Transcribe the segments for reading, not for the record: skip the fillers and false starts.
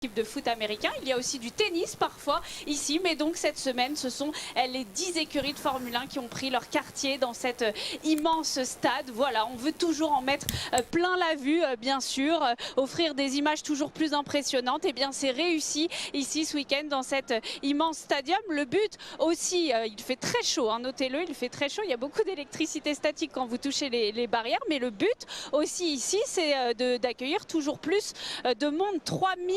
de foot américain. Il y a aussi du tennis parfois ici, mais donc cette semaine, ce sont les 10 écuries de Formule 1 qui ont pris leur quartier dans cet immense stade. Voilà, on veut toujours en mettre plein la vue, bien sûr, offrir des images toujours plus impressionnantes. Et bien, c'est réussi ici ce week-end dans cet immense stadium. Le but aussi, il fait très chaud, hein, notez-le, il fait très chaud. Il y a beaucoup d'électricité statique quand vous touchez les barrières, mais le but aussi ici, c'est d'accueillir toujours plus de monde. 3000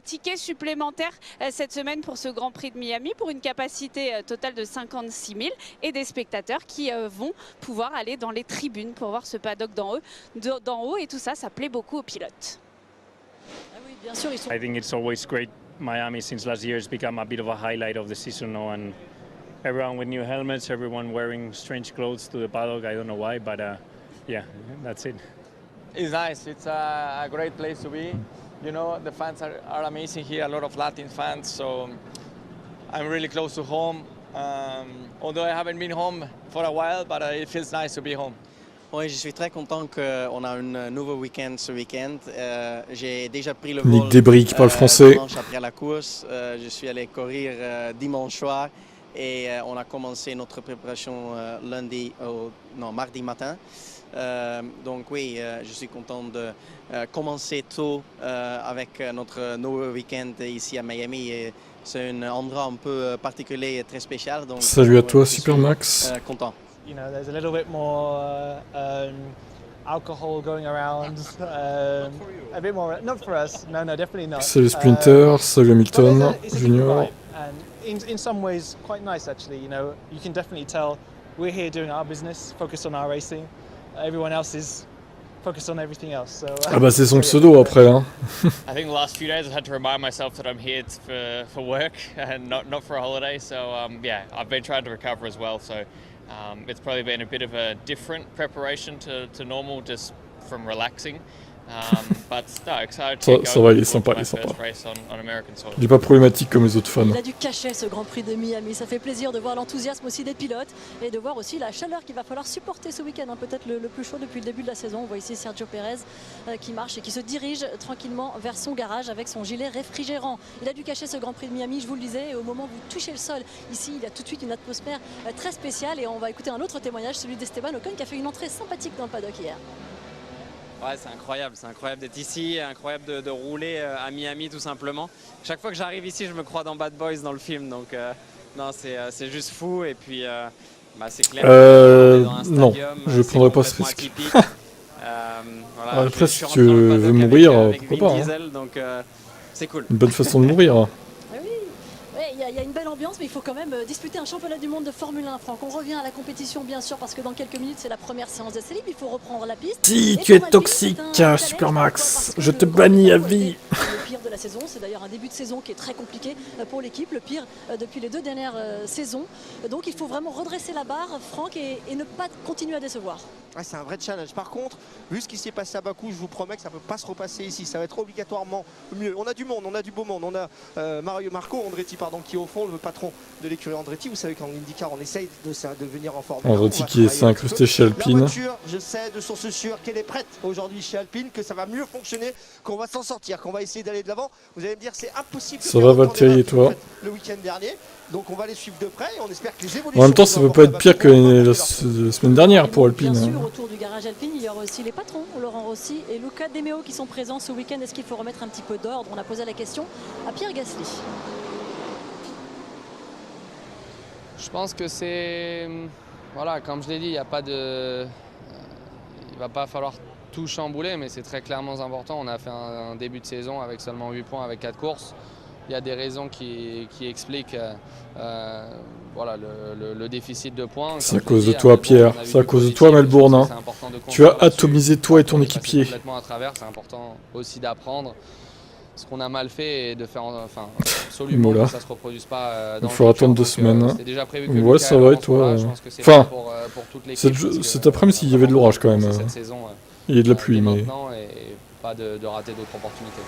tickets supplémentaires cette semaine pour ce Grand Prix de Miami, pour une capacité totale de 56 000 et des spectateurs qui vont pouvoir aller dans les tribunes pour voir ce paddock d'en haut, et tout ça, ça plaît beaucoup aux pilotes. Ah oui, bien sûr, ils sont... I think it's always great. Miami since last year has become a bit of a highlight of the season now, and everyone with new helmets, everyone wearing strange clothes to the paddock. I don't know why, but yeah, that's it. It's nice. It's a great place to be. You know, the fans are amazing here, a lot of Latin fans, so I'm really close to home. Although I haven't been home for a while, but it feels nice to be home. Oui, je suis très content qu'on a un nouveau week-end ce week-end. J'ai déjà pris le vol Nick Debris qui parle français. dimanche après la course. Je suis allé courir dimanche soir et on a commencé notre préparation mardi matin. Donc oui, je suis content de commencer tôt avec notre nouveau week-end ici à Miami. C'est un endroit un peu particulier et très spécial. Donc, salut à toi, Supermax. Content. You know, there's a little bit more alcohol going around. A bit more, not for us. No, definitely not. Salut Splinter, salut Hamilton, it's a Junior. vibe, and in some ways quite nice actually. You know, you can definitely tell we're here doing our business, focused on our racing. Everyone else is focused on everything else. So, Ah bah c'est son pseudo après, hein. I think the last few days I've had to remind myself that I'm here for work and not for a holiday. So yeah, I've been trying to recover as well. So it's probably been a bit of a different preparation to normal, just from relaxing. But no, excited to Ça va, il est sympa, il est sympa. Il est pas problématique comme les autres fans. Il a du cachet ce Grand Prix de Miami, ça fait plaisir de voir l'enthousiasme aussi des pilotes et de voir aussi la chaleur qu'il va falloir supporter ce week-end, hein, peut-être le plus chaud depuis le début de la saison. On voit ici Sergio Pérez qui marche et qui se dirige tranquillement vers son garage avec son gilet réfrigérant. Il a du cachet ce Grand Prix de Miami, je vous le disais, et au moment où vous touchez le sol, ici il y a tout de suite une atmosphère très spéciale, et on va écouter un autre témoignage, celui d'Esteban Ocon qui a fait une entrée sympathique dans le paddock hier. Ouais, c'est incroyable d'être ici, incroyable de rouler à Miami tout simplement. Chaque fois que j'arrive ici, je me crois dans Bad Boys dans le film, donc non, c'est juste fou, et puis c'est clair. Dans un Non, stadium, je prendrai pas ce risque. Voilà, Après, si tu veux mourir, pourquoi pas, hein. Diesel, donc c'est cool. Une bonne façon de mourir. Il y a une belle ambiance, mais il faut quand même disputer un championnat du monde de Formule 1, Franck. On revient à la compétition, bien sûr, parce que dans quelques minutes, c'est la première séance d'essai libre. Il faut reprendre la piste. Si, tu es toxique, Supermax. Je te bannis à vie. Le pire de la saison, c'est d'ailleurs un début de saison qui est très compliqué pour l'équipe, le pire depuis les 2 dernières saisons. Donc il faut vraiment redresser la barre, Franck, et ne pas continuer à décevoir. Ouais, c'est un vrai challenge. Par contre, vu ce qui s'est passé à Bakou, je vous promets que ça ne peut pas se repasser ici. Ça va être obligatoirement mieux. On a du monde, on a du beau monde. On a Marco Andretti, qui est au fond, le patron de l'écurie Andretti. Vous savez qu'en IndyCar, on essaye de venir en Formule 1. Andretti qui s'est incrusté chez Alpine. La voiture, je sais de source sûre qu'elle est prête aujourd'hui chez Alpine, que ça va mieux fonctionner, qu'on va s'en sortir, qu'on va essayer d'aller de l'avant. Vous allez me dire, c'est impossible. Ça va, Valtteri, et toi? Le week-end dernier. Donc on va les suivre de près et on espère que les évolutions... En même temps, ça peut pas être pire que la semaine dernière pour Alpine. Bien sûr, autour du garage Alpine, il y aura aussi les patrons, Laurent Rossi et Luca De Meo qui sont présents ce week-end. Est-ce qu'il faut remettre un petit peu d'ordre? On a posé la question à Pierre Gasly. Je pense que c'est... Voilà, comme je l'ai dit, il va pas falloir tout chambouler, mais c'est très clairement important. On a fait un début de saison avec seulement 8 points avec 4 courses. Il y a des raisons qui expliquent voilà, le déficit de points. C'est à cause de toi, Pierre. C'est à cause de toi, Melbourne. Hein. Tu as atomisé toi et ton équipier. Complètement à travers. C'est important aussi d'apprendre ce qu'on a mal fait et de faire absolument que ça se reproduise pas dans il faudra attendre 2 semaines. Déjà prévu que ouais, ça va et toi. Enfin, pour cet après-midi, il y avait de l'orage quand même. Cette saison, il y a de la pluie, mais... Et pas de rater d'autres opportunités.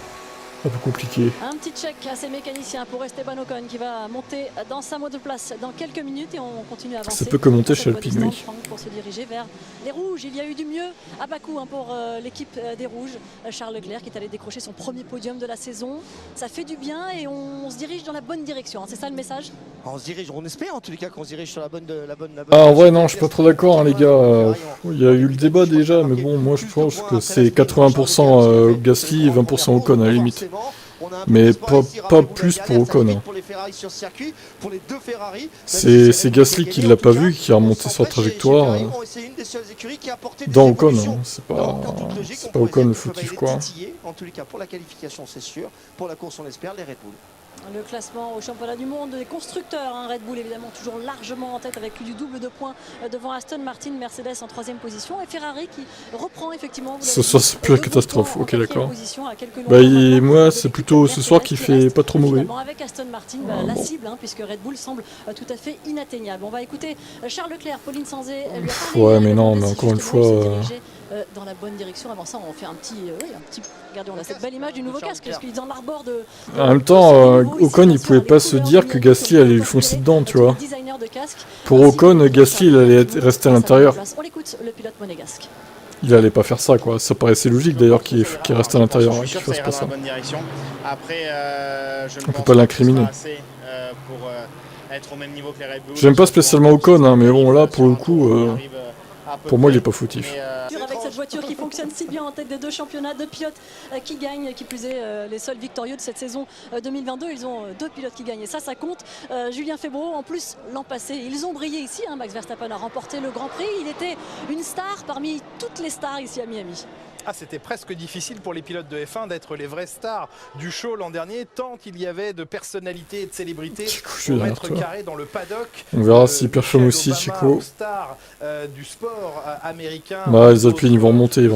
Un peu compliqué. Un petit check à ces mécaniciens pour Esteban Ocon qui va monter dans sa monoplace dans quelques minutes et on continue à avancer. Ça peut que monter chez Alpine, oui. Pour se diriger vers les Rouges. Il y a eu du mieux à Bakou pour l'équipe des Rouges. Charles Leclerc qui est allé décrocher son premier podium de la saison. Ça fait du bien et on se dirige dans la bonne direction. C'est ça le message? On se dirige, on espère en tous les cas qu'on se dirige sur la bonne. Ah, en vrai, non, je suis pas trop d'accord, hein, les gars. Il y a eu le débat déjà, mais bon, moi je pense que c'est 80% Gasly et 20% Ocon à la limite. Mais pas plus pour Ocon. Hein. C'est Gasly qui l'a pas vu, qui a remonté sa trajectoire dans Ocon. Hein. C'est pas Ocon le fautif, quoi. En tous les cas, pour la qualification, c'est sûr. Pour la course, on espère les Red Bull. Le classement au championnat du monde des constructeurs, hein, Red Bull évidemment toujours largement en tête avec du double de points devant Aston Martin, Mercedes en 3e position et Ferrari qui reprend effectivement. Ce soir c'est plus la catastrophe, ok d'accord. Moi c'est plutôt ce soir qui fait pas trop mauvais. Avec Aston Martin, la cible, hein, puisque Red Bull semble tout à fait inatteignable. On va écouter Charles Leclerc, Pauline Sanzé. Ouais mais non, mais encore une fois... dans la bonne direction. Avant ça, on fait un petit. Regardez, on a cette belle image du nouveau casque, parce qu'il est dans l'arbor de. En même temps, Ocon, il pouvait pas se dire que Gasly allait lui foncer dedans, tu vois. Pour Ocon, Gasly, il allait rester à l'intérieur. On l'écoute, le pilote monégasque. Il allait pas faire ça, quoi. Ça paraissait logique d'ailleurs qu'il reste à l'intérieur, hein, qu'il fasse pas ça. On peut pas l'incriminer. J'aime pas spécialement Ocon, hein, mais bon, là, pour le coup. Pour moi, il est pas fautif. Avec cette voiture qui fonctionne si bien en tête des deux championnats, deux pilotes qui gagnent, qui plus est les seuls victorieux de cette saison 2022. Ils ont deux pilotes qui gagnent et ça compte. Julien Febvreau, en plus, l'an passé, ils ont brillé ici. Hein. Max Verstappen a remporté le Grand Prix. Il était une star parmi toutes les stars ici à Miami. Ah, c'était presque difficile pour les pilotes de F1 d'être les vraies stars du show l'an dernier, tant il y avait de personnalités et de célébrités au mètre carré dans le paddock. On verra s'il performe aussi, Chico. Star du sport américain. Bah, les Alpines, ils vont remonter,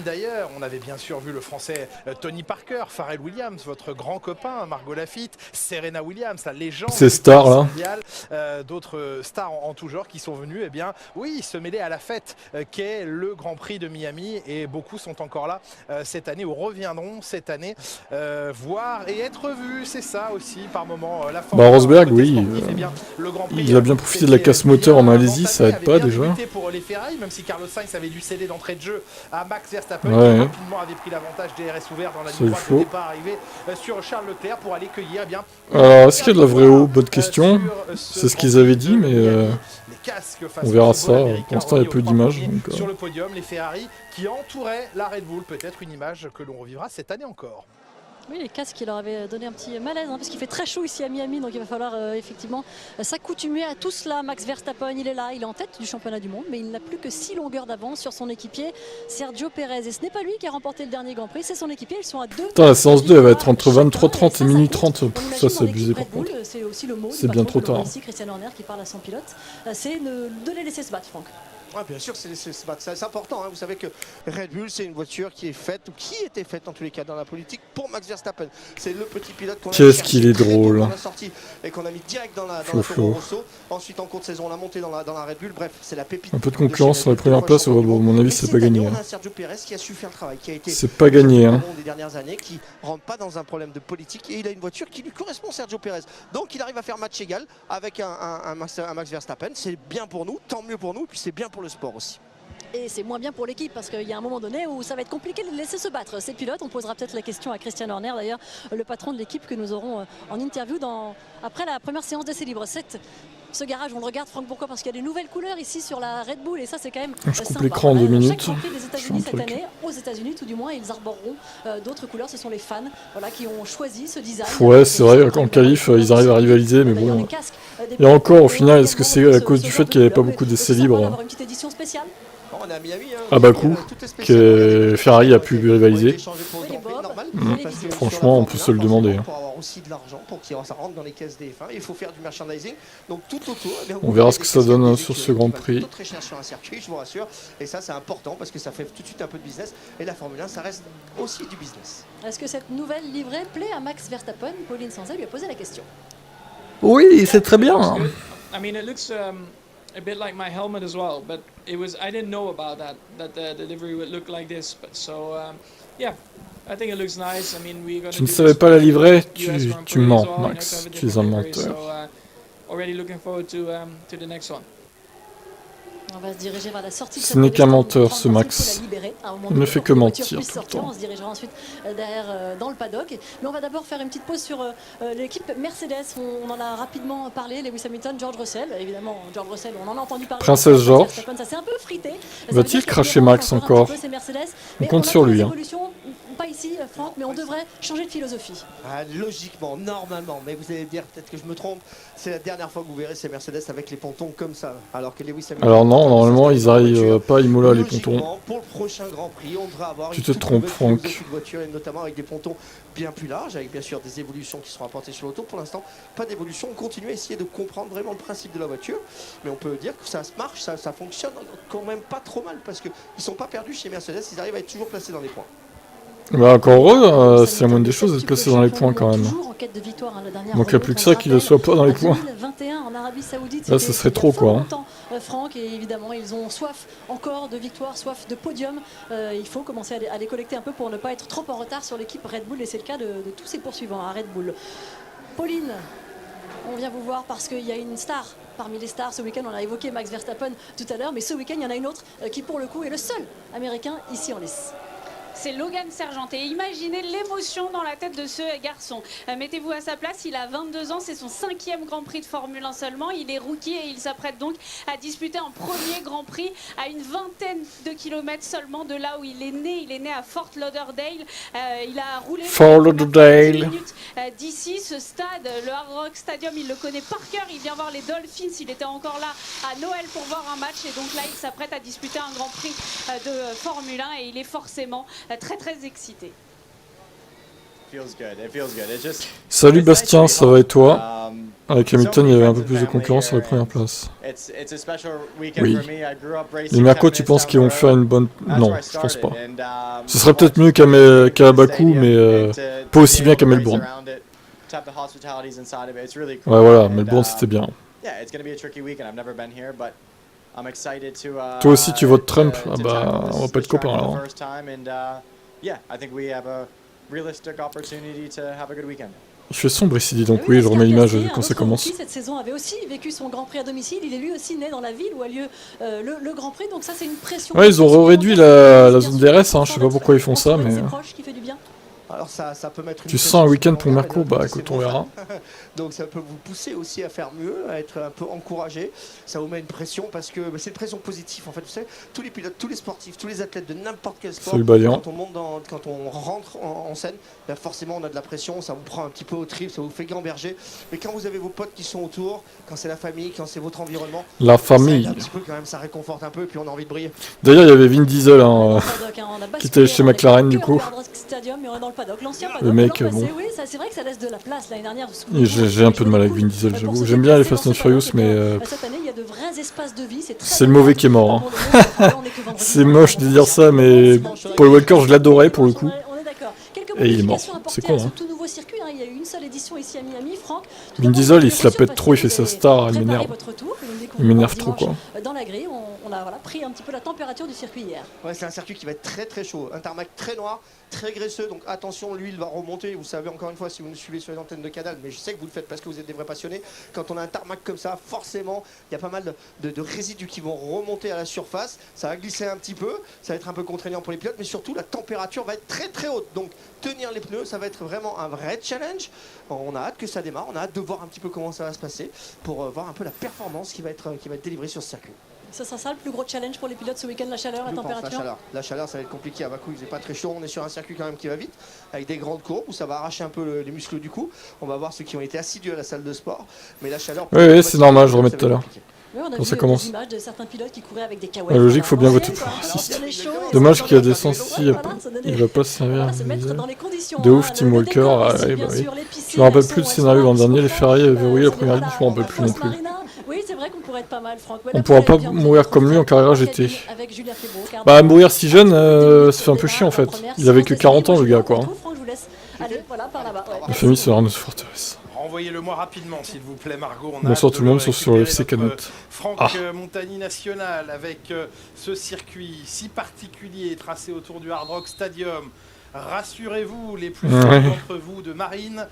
D'ailleurs, on avait bien sûr vu le français Tony Parker, Pharrell Williams, votre grand copain, Margot Lafitte, Serena Williams, la légende. Ces stars là. D'autres stars en tout genre qui sont venues, eh bien, oui, se mêler à la fête qu'est le Grand Prix de Miami et beaucoup sont encore là cette année ou reviendront cette année voir et être vus, c'est ça aussi par moment. Bah Rosberg, oui, il a bien profité de la casse moteur en Malaisie, ça aide pas déjà. Pour les Ferrari, même si Carlos Sainz avait dû céder d'entrée de jeu à Max Verstappen, qui rapidement avait pris l'avantage des RS ouverts dans la ligne droite de départ arrivé sur Charles Leclerc pour aller cueillir. Eh bien, alors est-ce qu'il y a de la vraie eau? Bonne question. C'est ce qu'ils avaient dit, mais on verra ça. Pour l'instant, il y a peu d'images. Sur le podium, les Ferrari qui entouraient la Red Bull, peut-être une image que l'on revivra cette année encore. Oui, les casques qui leur avaient donné un petit malaise, hein, parce qu'il fait très chaud ici à Miami, donc il va falloir effectivement s'accoutumer à tout cela. Max Verstappen, il est là, il est en tête du championnat du monde, mais il n'a plus que 6 longueurs d'avance sur son équipier, Sergio Perez. Et ce n'est pas lui qui a remporté le dernier Grand Prix, c'est son équipier, ils sont à 2. Putain, la séance 2, elle va être entre 23h30 et minuit 30. Ça, c'est abusé par contre. C'est aussi le mot. C'est bien trop tard. Ici, Christian Horner qui parle à son pilote, c'est de les laisser se battre, Franck. Ouais, bien sûr, c'est important. Hein. Vous savez que Red Bull, c'est une voiture qui est faite, ou qui était faite en tous les cas dans la politique, pour Max Verstappen. C'est le petit pilote qu'on a Qu'est-ce qu'il est drôle. qu'on a sorti et qu'on a mis direct dans la Toro Rosso. Ensuite, en cours de saison, on l'a monté dans la Red Bull. Bref, c'est la pépite. Un peu de concurrence sur la première place, bon, à mon avis, c'est pas gagné. On a Sergio Perez qui a su faire le travail, qui a été c'est pas gagné, hein. des dernières années, qui rentre pas dans un problème de politique et il a une voiture qui lui correspond, Sergio Perez. Donc, il arrive à faire match égal avec un Max Verstappen. C'est bien pour nous, tant mieux pour nous, et puis c'est bien pour le sport aussi. Et c'est moins bien pour l'équipe parce qu'il y a un moment donné où ça va être compliqué de les laisser se battre. Ces pilotes, on posera peut-être la question à Christian Horner, d'ailleurs, le patron de l'équipe que nous aurons en interview après la première séance d'essai libre. Ce garage, on le regarde, Franck, pourquoi? Parce qu'il y a des nouvelles couleurs ici sur la Red Bull et ça, c'est quand même je coupe l'écran en 2 minutes. Chaque Grand Prix des États-Unis cette année, aux États-Unis tout du moins, ils arboreront d'autres couleurs. Ce sont les fans qui ont choisi ce design. Ouais, c'est vrai, en qualif, ils arrivent à rivaliser, mais bon. Et encore, au final, est-ce que c'est à cause du fait qu'il n'y avait pas beaucoup d'essais libres? Une petite édition spéciale. À Bakou, que Ferrari a pu rivaliser. Franchement, on peut se le demander. Pour avoir aussi de l'argent, pour que ça rentre dans les caisses des F1, il faut faire du merchandising. Donc tout autour, on verra ce que ça donne sur ce Grand Prix. Très cher sur un circuit, je vous rassure. Et ça, c'est important parce que ça fait tout de suite un peu de business. Et la Formule 1, ça reste aussi du business. Est-ce que cette nouvelle livrée plaît à Max Verstappen? Pauline Sanzé lui a posé la question. Oui, c'est très bien. I mean, it looks a bit like my helmet as well, but I didn't know about that the delivery would look like this. But so yeah, I think it looks nice. I mean, we're going Tu ne savais pas la livrer, tu mens, Max. Tu es un menteur. So, already looking forward to the next one. On va se diriger vers la sortie de Ce n'est qu'un menteur, ce Max. Il faut la libérer à un moment Il ne donné fait pour que la voiture mentir puisse tout le sortir. temps. On se dirigera ensuite derrière dans le paddock. Mais on va d'abord faire une petite pause sur l'équipe Mercedes. On en a rapidement parlé. Lewis Hamilton, George Russell. Évidemment, George Russell, on en a entendu parler. Princesse George. Ça s'est un peu frité. Va-t-il cracher Max encore? On compte sur lui. Pas ici, Franck, mais on devrait changer de philosophie. Logiquement, normalement, mais vous allez me dire peut-être que je me trompe, c'est la dernière fois que vous verrez ces Mercedes avec les pontons comme ça. Alors que Lewis Hamilton. Alors non, normalement ils arrivent pas à Imola les pontons. Pour le prochain Grand Prix, on devra avoir Tu te trompes, Franck. de voiture, et notamment avec des pontons bien plus larges, avec bien sûr des évolutions qui seront apportées sur l'auto. Pour l'instant, pas d'évolution. On continue à essayer de comprendre vraiment le principe de la voiture, mais on peut dire que ça marche, ça fonctionne quand même pas trop mal parce qu'ils sont pas perdus chez Mercedes, ils arrivent à être toujours placés dans les points. Bah encore heureux, c'est la moindre des choses d'être placé dans les points quand même. Il manquerait plus que ça qu'il ne soit pas dans les points. Là ce serait trop quoi. Franck, et évidemment ils ont soif encore de victoire, soif de podium. Il faut commencer à les collecter un peu pour ne pas être trop en retard sur l'équipe Red Bull, et c'est le cas de tous ses poursuivants à Red Bull. Pauline, on vient vous voir parce qu'il y a une star parmi les stars ce week-end. On a évoqué Max Verstappen tout à l'heure, mais ce week-end il y en a une autre qui pour le coup est le seul américain ici en lice. C'est Logan Sargent. Et imaginez l'émotion dans la tête de ce garçon. Mettez-vous à sa place, il a 22 ans, c'est son 5e Grand Prix de Formule 1 seulement. Il est rookie et il s'apprête donc à disputer un premier Grand Prix à une vingtaine de kilomètres seulement de là où il est né. Il est né à Fort Lauderdale. Il a roulé Fort Lauderdale d'ici, ce stade, le Hard Rock Stadium, il le connaît par cœur. Il vient voir les Dolphins, il était encore là à Noël pour voir un match. Et donc là, il s'apprête à disputer un Grand Prix de Formule 1 et il est forcément très excité. Salut Bastien, ça va et toi? Avec Hamilton, il y avait un peu plus de concurrence sur les premières places. Oui. Les Merco, tu penses qu'ils vont faire une bonne... Non, je pense pas. Ce serait peut-être mieux qu'à Bakou, mais pas aussi bien qu'à Melbourne. Ouais, voilà, Melbourne c'était bien. Toi aussi tu votes Trump? Ah bah, on va pas être copains alors. Il fait sombre ici, dis donc. Oui, je remets l'image quand ça commence. Cette saison avait aussi vécu son Grand Prix à domicile. Il est lui aussi né dans la ville où a lieu le Grand Prix. Donc ça, c'est une pression. Ouais, ils ont réduit la zone DRS. Hein. Je sais pas pourquoi ils font ça, mais. Alors ça peut mettre une tu sens un week-end pour Merco? Bah écoute, on verra. Donc ça peut vous pousser aussi à faire mieux, à être un peu encouragé. Ça vous met une pression parce que c'est une pression positive en fait. Vous savez, tous les pilotes, tous les sportifs, tous les athlètes de n'importe quel sport, quand on rentre en scène, ben forcément on a de la pression, ça vous prend un petit peu au trip, ça vous fait gamberger. Mais quand vous avez vos potes qui sont autour, quand c'est la famille, quand c'est votre environnement, la famille, un petit peu quand même, ça réconforte un peu et puis on a envie de briller. D'ailleurs il y avait Vin Diesel qui était chez McLaren du coup. Le mec, bon. Oui, c'est vrai que ça laisse de la place l'année dernière. J'ai un peu de mal avec Vin Diesel, j'avoue. J'aime bien les Fast and Furious, mais cette année, il y a de vrais espaces de vie. C'est le mauvais qui est mort. Hein. C'est moche de dire ça, mais Paul Walker, je l'adorais pour le coup. Et il est mort. C'est con, hein. Il y a eu une seule édition ici à Miami. Franck, Vin Diesel, il se la pète trop, il fait sa star, il m'énerve. Il m'énerve trop, quoi. Dans la grille, on a pris un petit peu la température du circuit hier. Ouais, c'est un circuit qui va être très chaud. Un tarmac très noir, très graisseux. Donc attention, l'huile va remonter. Vous savez, encore une fois, si vous nous suivez sur les antennes de Canal, mais je sais que vous le faites parce que vous êtes des vrais passionnés. Quand on a un tarmac comme ça, forcément, il y a pas mal de résidus qui vont remonter à la surface. Ça va glisser un petit peu. Ça va être un peu contraignant pour les pilotes, mais surtout, la température va être très haute. Donc tenir les pneus, ça va être vraiment un vrai challenge. On a hâte que ça démarre. On a hâte de voir un petit peu comment ça va se passer pour voir un peu la performance qui va être délivrée sur ce circuit. Ça sera ça le plus gros challenge pour les pilotes ce week-end, la chaleur, la température? La chaleur, ça va être compliqué. À Bakou, il faisait pas très chaud. On est sur un circuit quand même qui va vite, avec des grandes courbes où ça va arracher un peu les muscles du cou. On va voir ceux qui ont été assidus à la salle de sport. Mais la chaleur... Oui, c'est normal, je remets tout à l'heure. Quand ça commence. Images de certains pilotes qui couraient avec des la logique, faut bien voter pour Assist. Dommage qu'il y a des sens ici, il va pas se servir. De ouf, Tim Walker. Je me rappelle plus de scénario l'an dernier, les Ferrari avaient verrouillé la première ligne, je me rappelle plus non plus. Oui, c'est vrai qu'on pourrait être pas mal, Franck. On pourra pas mourir comme lui en carrière GT. Bah, mourir si jeune, ça fait un peu chiant en fait. Il avait que 40 ans, le gars, quoi. La famille, c'est Arnaud Forteresse. Envoyez-le-moi rapidement, s'il vous plaît, Margot. Bonsoir tout le monde, sur le FC Canet. Franck Montagny National, avec ce circuit si particulier tracé autour du Hard Rock Stadium, Rassurez-vous, les plus fans d'entre vous de Marine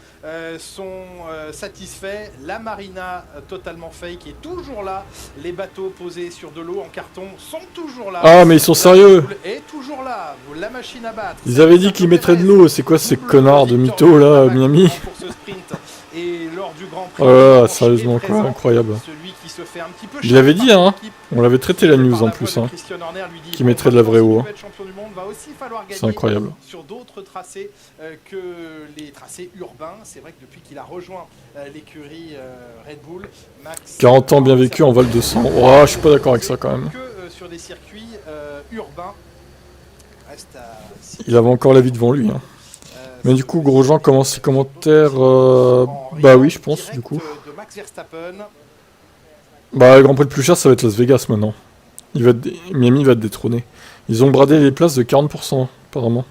sont satisfaits. La marina totalement fake est toujours là. Les bateaux posés sur de l'eau en carton sont toujours là. Ah mais ils sont sérieux. Est toujours là. La machine à battre. Ils avaient dit qu'ils mettraient de l'eau. C'est quoi ces connards de mythos là, à Miami? Pour ce sprint. Et lors du Grand Prix, sérieusement quoi, incroyable. celui qui se fait un petit peu Il avait dit hein, on l'avait traité la news en plus, hein, qui mettrait de la vraie eau. C'est incroyable. Sur d'autres tracés que les tracés urbains, c'est vrai que depuis qu'il a rejoint l'écurie Red Bull, Max 40 ans bien vécu en Val de Sang. Oh, je suis pas d'accord avec ça quand même. Que sur des circuits urbains, reste à... Il avait encore la vie devant lui. Hein. Mais du coup, Grosjean commence ses commentaires. Bah oui, je pense, du coup. Bah, le Grand Prix le plus cher, ça va être Las Vegas maintenant. Miami va être détrôné. Ils ont bradé les places de 40%, apparemment.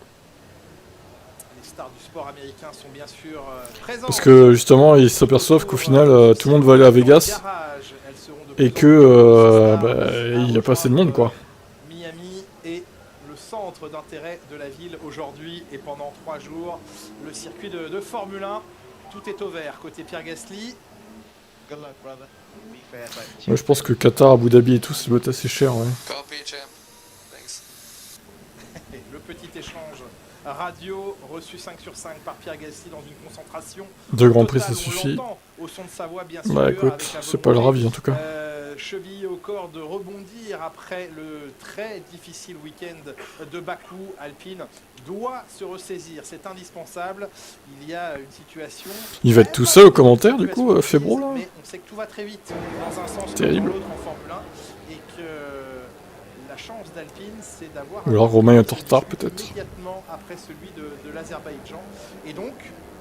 Les stars du sport américain sont bien sûr présents. Parce que justement, ils s'aperçoivent qu'au final, tout le monde va aller à Vegas. Et que il n'y a pas assez de monde, quoi. Miami est le centre d'intérêt de la ville aujourd'hui et pendant 3 jours. Le circuit de Formule 1, tout est au vert côté Pierre Gasly. Moi, je pense que Qatar, Abu Dhabi et tout, ça doit être assez cher, ouais. Le petit échange radio reçu 5 sur 5 par Pierre Gasly dans une concentration. 2 Grands Prix, ça suffit. Au son de sa voix, bien sûr, bah écoute, c'est pas le ravi en tout cas. Cheville au corps de rebondir après le très difficile week-end de Bakou. Alpine doit se ressaisir, c'est indispensable. Il y a une situation... Il va être tout seul aux commentaires du coup, Febro là. Mais on sait que tout va très vite dans un sens terrible. ou dans l'autre en Formule 1 et que la chance d'Alpine c'est d'avoir... Ou alors Romain est en retard peut-être. Immédiatement après celui de l'Azerbaïdjan et donc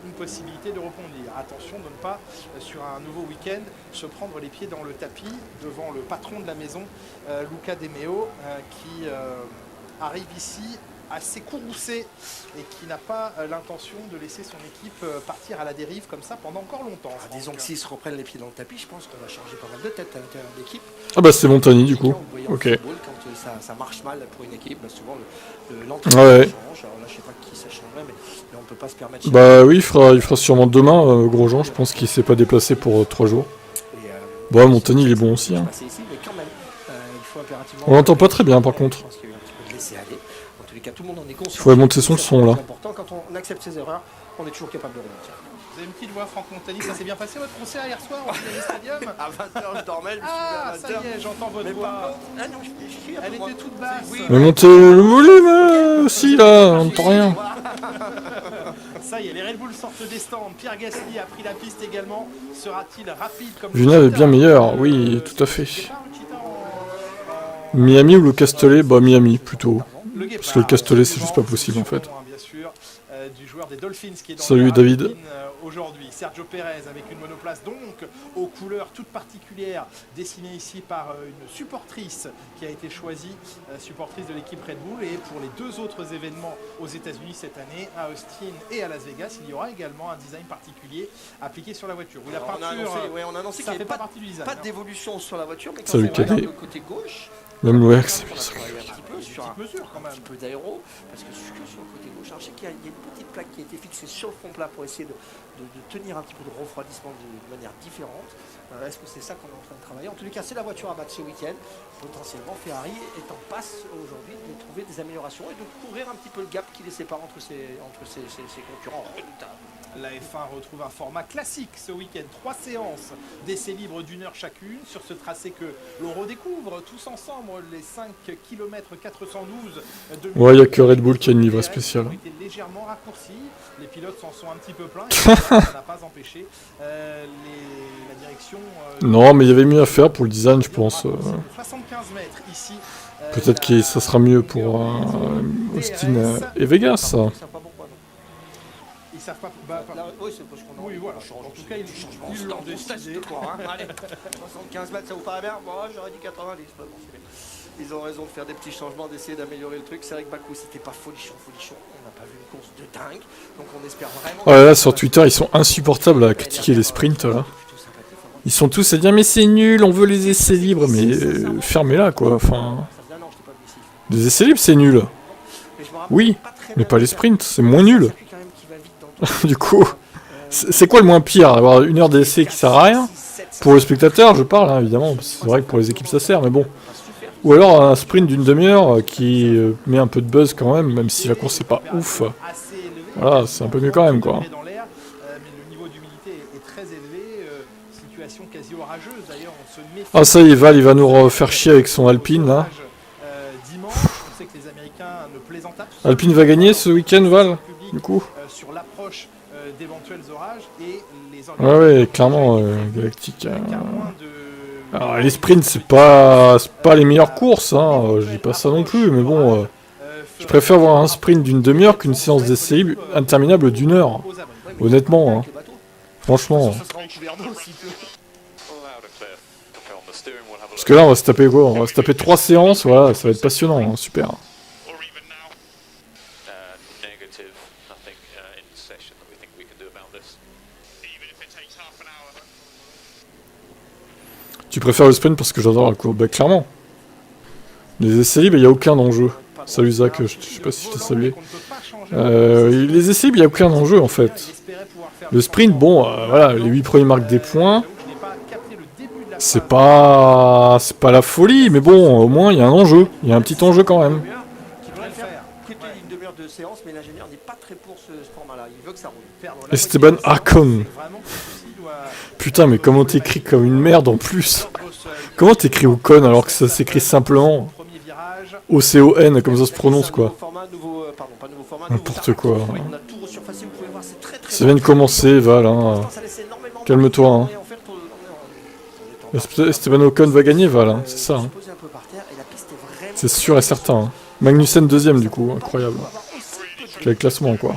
une possibilité de rebondir. Attention de ne pas, sur un nouveau week-end, se prendre les pieds dans le tapis devant le patron de la maison, Luca De Meo, qui arrive ici assez courroucé et qui n'a pas l'intention de laisser son équipe partir à la dérive comme ça pendant encore longtemps. Disons que s'ils se reprennent les pieds dans le tapis, je pense qu'on va changer pas mal de têtes à l'intérieur de l'équipe. Ah bah c'est Montagny du coup. Ok. Quand ça marche mal pour une équipe, bah souvent l'entraîneur change. Alors là je sais pas qui ça changerait, mais on peut pas se permettre... Bah oui, il fera sûrement demain, Grosjean, je pense qu'il s'est pas déplacé pour 3 jours. Bon, Montagny il est bon aussi. Hein. On l'entend pas très bien par contre. Tout le monde en est conscient. Il faudrait monter son son là. Quand on accepte ses erreurs, on est toujours capable de remonter. Vous avez une petite voix, Franck Montagny, ça s'est bien passé votre concert hier soir au Stadium? À 20h je dormais, je me suis ah, ça y est, j'entends votre voix. Ah non, je elle était toute basse. Oui, mais montez le volume aussi là, on n'entend rien. Ça y est, les Red Bull sortent des stands. Pierre Gasly a pris la piste également. Sera-t-il rapide comme Villeneuve est bien meilleur, oui, tout à fait. Miami ou le Castellet? Bah Miami plutôt. Parce que le Castellet c'est juste pas possible en fait. Du joueur des Dolphins qui est dans salut David. Aujourd'hui, Sergio Pérez avec une monoplace donc aux couleurs toutes particulières dessinées ici par une supportrice qui a été choisie, supportrice de l'équipe Red Bull. Et pour les 2 autres événements aux États-Unis cette année, à Austin et à Las Vegas, il y aura également un design particulier appliqué sur la voiture. Oui, la peinture, on a annoncé qu'il n'y avait pas partie du design. Pas d'évolution sur la voiture, mais quand on regarde le côté gauche, même le X, c'est bien ça. Un petit peu d'aéro, parce que sur le côté gauche, alors je sais qu'il y a une petite plaque qui a été fixée sur le fond plat pour essayer de tenir un petit peu de refroidissement de manière différente. Est-ce que c'est ça qu'on est en train de travailler? En tous les cas, c'est la voiture à battre ce week-end. Potentiellement, Ferrari est en passe aujourd'hui de trouver des améliorations et de couvrir un petit peu le gap qui les sépare entre ses concurrents redoutables. La F1 retrouve un format classique ce week-end. 3 séances d'essais libres d'1 heure chacune sur ce tracé que l'on redécouvre tous ensemble, les 5 km 412 de... Ouais, il n'y a que Red Bull qui a une livrée spéciale. Légèrement raccourci, les pilotes s'en sont un petit peu plaints et ça n'a pas empêché la direction... non, mais il y avait mieux à faire pour le design, je pense. 75 mètres ici. Peut-être que ça sera mieux pour Austin et Vegas. Ils savent pas... oui, c'est parce qu'on oui, voilà. En tout cas, ils l'ont décidé. Allez, 75 mètres, ça vous paraît bien? Moi, j'aurais dit 90. Ils ont raison de faire des petits changements, d'essayer d'améliorer le truc. C'est vrai que Bakou, c'était pas folichon. On n'a pas vu une course de dingue. Donc on espère vraiment... Oh là là, sur Twitter, ils sont insupportables à critiquer les sprints, là. Ils sont tous à dire, mais c'est nul, on veut les essais libres. Mais fermez-la, quoi. Enfin... Des essais libres, c'est nul. Oui. Mais pas les sprints, c'est moins nul. Du coup, c'est quoi le moins pire? Avoir 1 heure d'essai qui sert à rien? Pour le spectateur, je parle, hein, évidemment. C'est vrai que pour les équipes, ça sert, mais bon. Ou alors un sprint d'une demi-heure qui met un peu de buzz quand même si la course n'est pas ouf. Voilà, c'est un peu mieux quand même, quoi. Ah ça y est, Val, il va nous refaire chier avec son Alpine, là. Alpine va gagner ce week-end, Val, du coup. Ouais, clairement, Galactique. Alors, les sprints, c'est pas les meilleures courses, hein. Je dis pas ça non plus, mais bon... je préfère voir un sprint d'une demi-heure qu'une séance d'essai interminable d'1 heure. Honnêtement, hein. Franchement. Parce que là, on va se taper quoi? On va se taper 3 séances, voilà, ça va être passionnant, hein. Super. Tu préfères le sprint parce que j'adore la course? Bah clairement. Les essais libres, il n'y a aucun enjeu. Salut Zach, je sais pas si je t'ai salué. Les essais libres, il n'y a aucun enjeu en fait. Le sprint, bon, voilà, les 8 premiers marquent des points. C'est pas la folie, mais bon, au moins il y a un enjeu. Il y a un petit enjeu quand même. Esteban Arcon. Putain, mais comment t'écris comme une merde en plus? Comment t'écris Ocon alors que ça s'écrit simplement O-C-O-N, comme ça se prononce quoi? N'importe quoi. Ça vient de commencer, Val, hein. Calme-toi, hein. Esteban Ocon va gagner, Val, hein. C'est ça, hein. C'est sûr et certain, hein. Magnussen deuxième du coup, incroyable. Quel classement quoi.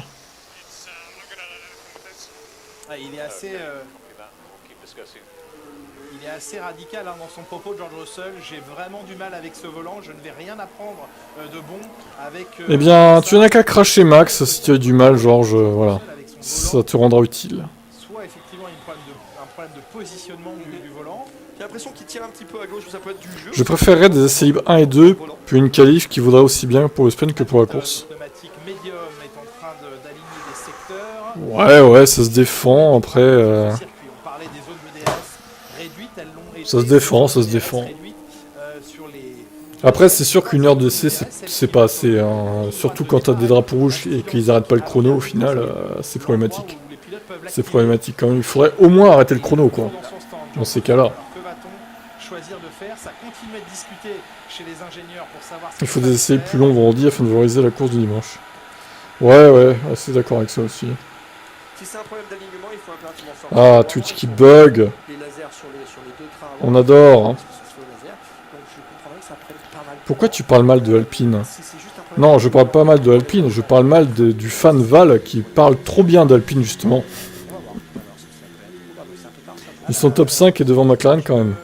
Il est assez radical hein, dans son propos, George Russell. J'ai vraiment du mal avec ce volant. Je ne vais rien apprendre de bon avec... eh bien, tu n'as qu'à cracher Max si tu as du mal, George. Voilà. Ça te rendra utile. Soit effectivement un problème de positionnement du volant. J'ai l'impression qu'il tire un petit peu à gauche, ça peut être du jeu. Je préférerais des essais libres 1 et 2, puis une qualif qui vaudrait aussi bien pour le sprint que pour la course. Ouais, ça se défend, après... Ça se défend. Après, c'est sûr qu'une heure d'essai, c'est pas assez. Hein. Surtout quand t'as des drapeaux rouges et qu'ils arrêtent pas le chrono, au final, c'est problématique. C'est problématique quand même. Il faudrait au moins arrêter le chrono, quoi. Dans ces cas-là. Il faut des essais plus longs vendredi afin de valoriser la course du dimanche. Ouais, assez d'accord avec ça aussi. Ah, Twitch qui bug. On adore. Hein. Pourquoi tu parles mal de Alpine? Non, je parle pas mal de Alpine, je parle mal du fan Val qui parle trop bien d'Alpine justement. Ils sont top 5 et devant McLaren quand même.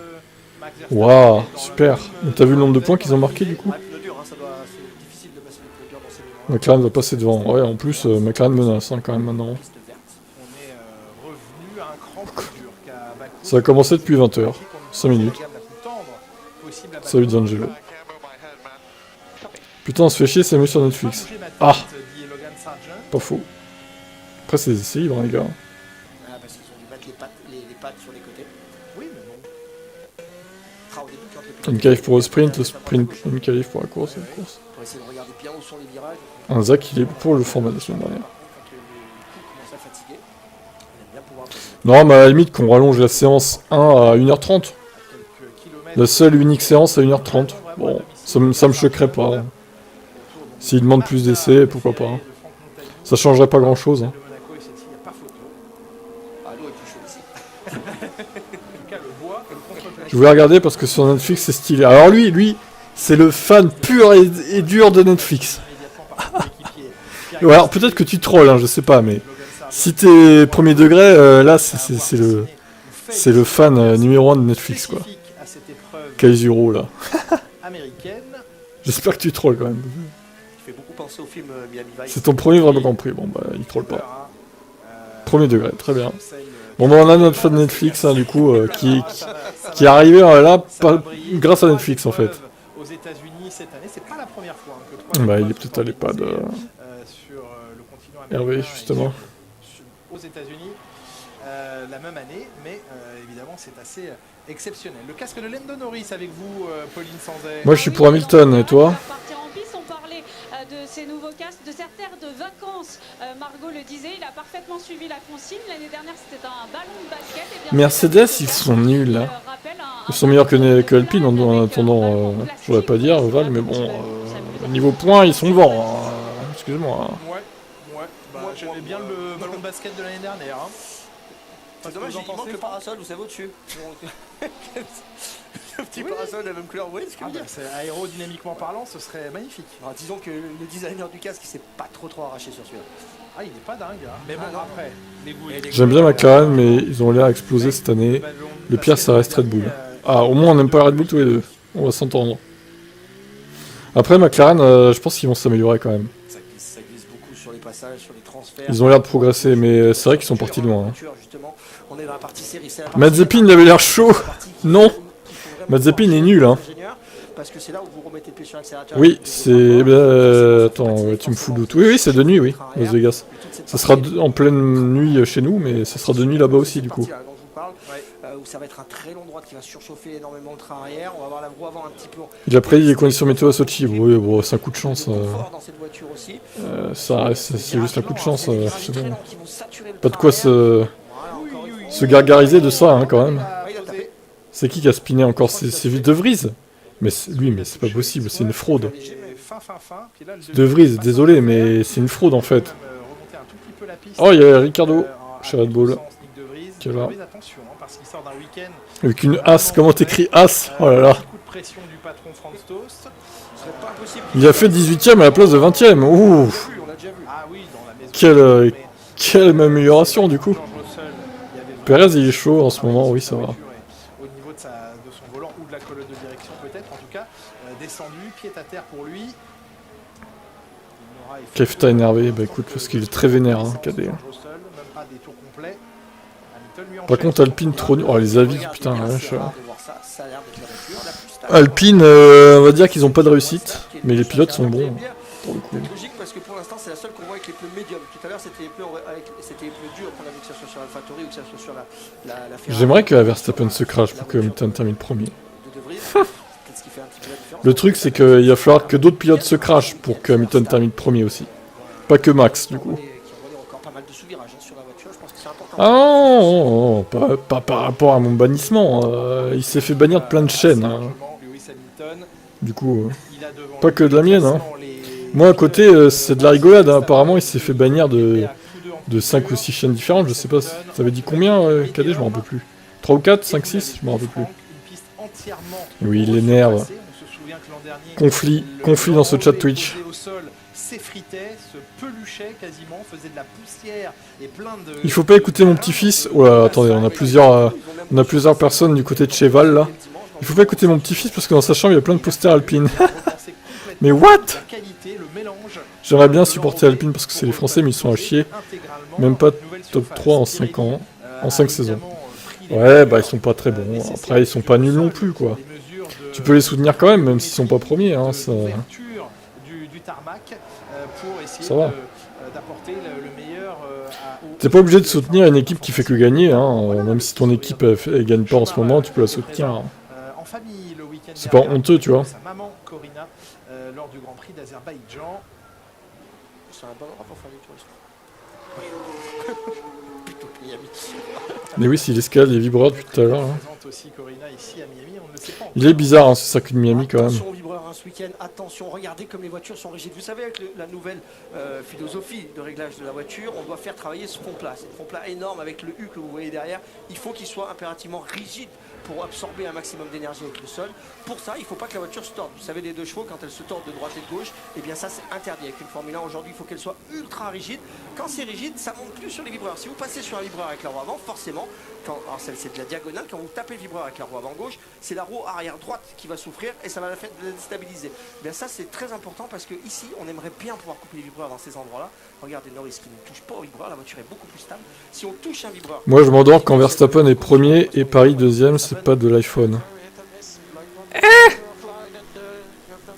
Waouh, super. T'as vu le nombre de points qu'ils ont marqué du coup? McLaren va passer devant. Ouais, en plus, McLaren menace hein, quand même maintenant. Ça a commencé depuis 20h. 5 minutes. Salut D'Angelo. Putain, on se fait chier, c'est mieux sur Netflix. Ah! Pas faux. Après, c'est des essais libres, les gars. Une qualif pour le sprint, une qualif pour la course, Un Zach, il est pour le format de la semaine dernière. Non, mais à la limite qu'on rallonge la séance 1 à 1h30. La seule et unique séance à 1h30. Bon, ça me choquerait pas. S'il demande plus d'essais, pourquoi pas. Hein. Ça changerait pas grand chose. Hein. Je voulais regarder parce que sur Netflix c'est stylé. Alors lui, c'est le fan pur et dur de Netflix. Ouais, alors peut-être que tu trolls, hein, je sais pas, mais si t'es premier degré, là c'est le fan numéro 1 de Netflix quoi. Kaizuro là. J'espère que tu trolls quand même. C'est ton premier vraiment compris. Bon bah il troll pas. Premier degré, très bien. Bon bah on a notre fan de Netflix hein, du coup qui est arrivé là grâce à Netflix en fait. Bah il est peut-être à l'EHPAD. Hervé, justement. Aux États-Unis la même année, mais évidemment c'est assez exceptionnel. Le casque de Lando Norris avec vous, Pauline Sanzay. Moi je suis pour Hamilton, et toi? On parlait de ces nouveaux casques, de cette ère de vacances. Margot le disait, il a parfaitement suivi la consigne. L'année dernière, c'était un ballon de basket. Et bien Mercedes, ils sont nuls là. Ils sont meilleurs que Alpine en attendant, je voudrais pas dire Val, mais bon, niveau points, ils sont devant. Hein. Excuse-moi. Hein. Ouais, j'aimais bien le ballon de basket de l'année dernière. Hein. C'est dommage, il manque le parasol, vous savez, au-dessus. Le petit parasol de la même couleur, vous voyez ce que je veux dire? Aérodynamiquement parlant, ce serait magnifique. Alors, disons que le designer du casque, il s'est pas trop arraché sur celui-là. Ah, il n'est pas dingue, hein. Mais bon, après, les goûts. J'aime bien McLaren, mais ils ont l'air à exploser cette année. Le pire, ça reste Red Bull. Ah, au moins, on n'aime pas Red Bull tous les deux. On va s'entendre. Après, McLaren, je pense qu'ils vont s'améliorer quand même. Ça glisse beaucoup sur les passages, sur les transferts. Ils ont l'air de progresser, mais c'est vrai qu'ils sont partis loin. Hein. On est dans la partie série. Mazepin, il avait l'air chaud. Non. Mazepin est nul, hein. Parce que c'est là où vous remettez le pied sur l'accélérateur. Oui, c'est... attends, tu me fous de doute. Oui, c'est de nuit, oui, Las Vegas. Ça sera en pleine nuit chez nous, mais ça sera de nuit là-bas aussi, du coup. Où ça va être un très long droit qui va surchauffer énormément le train arrière. On va voir la roue avant un petit peu. Il a prédit les conditions météo à Sochi. Oui, bon, c'est un coup de chance. C'est juste un coup de chance. C'est bon. Pas de quoi se gargariser de ça, hein, quand même. C'est qui a spiné encore? C'est De Vries. Mais c'est pas possible, c'est une fraude. De Vries, désolé, mais c'est une fraude en fait. Oh, il y a Ricardo chez Red Bull. Qui est là. Avec une as, comment t'écris as? Oh là là. Il a fait 18ème à la place de 20ème. Ouh. Quelle amélioration du coup. Perez il est chaud en ce moment, oui ça va. Au niveau de son volant ou de la colonne de direction peut-être, en tout cas descendu, pied à terre pour lui. Kefta énervé, bah écoute, parce qu'il est très vénère, hein, KD. Par contre, Alpine trop nul. Oh, les avis, putain, la vache. Alpine, on va dire qu'ils ont pas de réussite, mais les pilotes sont bons. Pour le coup. Logique parce que pour l'instant, c'est la seule qu'on voit avec les pneus médiums. Tout à l'heure, c'était les pneus durs qu'on a vu, que ce soit sur AlphaTauri ou que ce soit sur la Ferrari. J'aimerais que Verstappen se crache pour que Hamilton termine premier. Le truc, c'est qu'il va falloir que d'autres pilotes se crachent pour que Hamilton termine premier aussi. Pas que Max, du coup. Ah non, pas par rapport à mon bannissement. Il s'est fait bannir de plein de chaînes. Hein. Du coup, pas que de la mienne. Hein. Moi, à côté, c'est de la rigolade. Hein. Apparemment, il s'est fait bannir de 5 ou 6 chaînes différentes. Je sais pas, ça avait dit combien, KD, je me rappelle plus. 3 ou 4, 5, 6, je me rappelle plus. Oui, il énerve. Conflit dans ce chat Twitch. Il faut pas écouter mon petit-fils. Oh là, attendez, on a plusieurs personnes du côté de Cheval là. Il faut pas écouter mon petit-fils parce que dans sa chambre il y a plein de posters Alpine. Mais what? J'aimerais bien supporter Alpine parce que c'est les Français mais ils sont à chier. Même pas top 3 en 5 ans, en 5 saisons. Ouais, bah ils sont pas très bons. Après ils sont pas nuls non plus quoi. Tu peux les soutenir quand même s'ils sont pas premiers. Hein, ça va. T'es pas obligé de soutenir une équipe qui fait que gagner, hein. Même si ton équipe elle gagne pas en ce moment, tu peux la soutenir. Hein. C'est pas honteux, tu vois. Sa maman Corina lors du Grand Prix d'Azerbaïdjan. C'est un bon endroit pour faire du tourisme. Mais oui, s'il escalade les vibreurs depuis tout à l'heure. Hein. Il est bizarre, hein, ce circuit de Miami quand même. Attention vibreur ce week-end, attention, regardez comme les voitures sont rigides. Vous savez, avec la nouvelle philosophie de réglage de la voiture, on doit faire travailler ce fond-plat. C'est un fond-plat énorme avec le U que vous voyez derrière. Il faut qu'il soit impérativement rigide pour absorber un maximum d'énergie avec le sol. Pour ça, il ne faut pas que la voiture se torde. Vous savez, les deux chevaux, quand elles se tordent de droite et de gauche, eh bien ça c'est interdit. Avec une Formule 1 aujourd'hui, il faut qu'elle soit ultra rigide. Quand c'est rigide, ça monte plus sur les vibreurs. Si vous passez sur un vibreur avec la roue avant, forcément, alors c'est de la diagonale, quand vous tapez le vibreur avec la roue avant gauche, c'est la roue arrière droite qui va souffrir et ça va la faire déstabiliser. Eh bien ça c'est très important parce que ici, on aimerait bien pouvoir couper les vibreurs dans ces endroits-là. Regardez Norris qui ne touche pas au vibreur, la voiture est beaucoup plus stable. Si on touche un vibreur... Moi je m'endors quand Verstappen est premier et Paris deuxième, c'est pas de l'iPhone.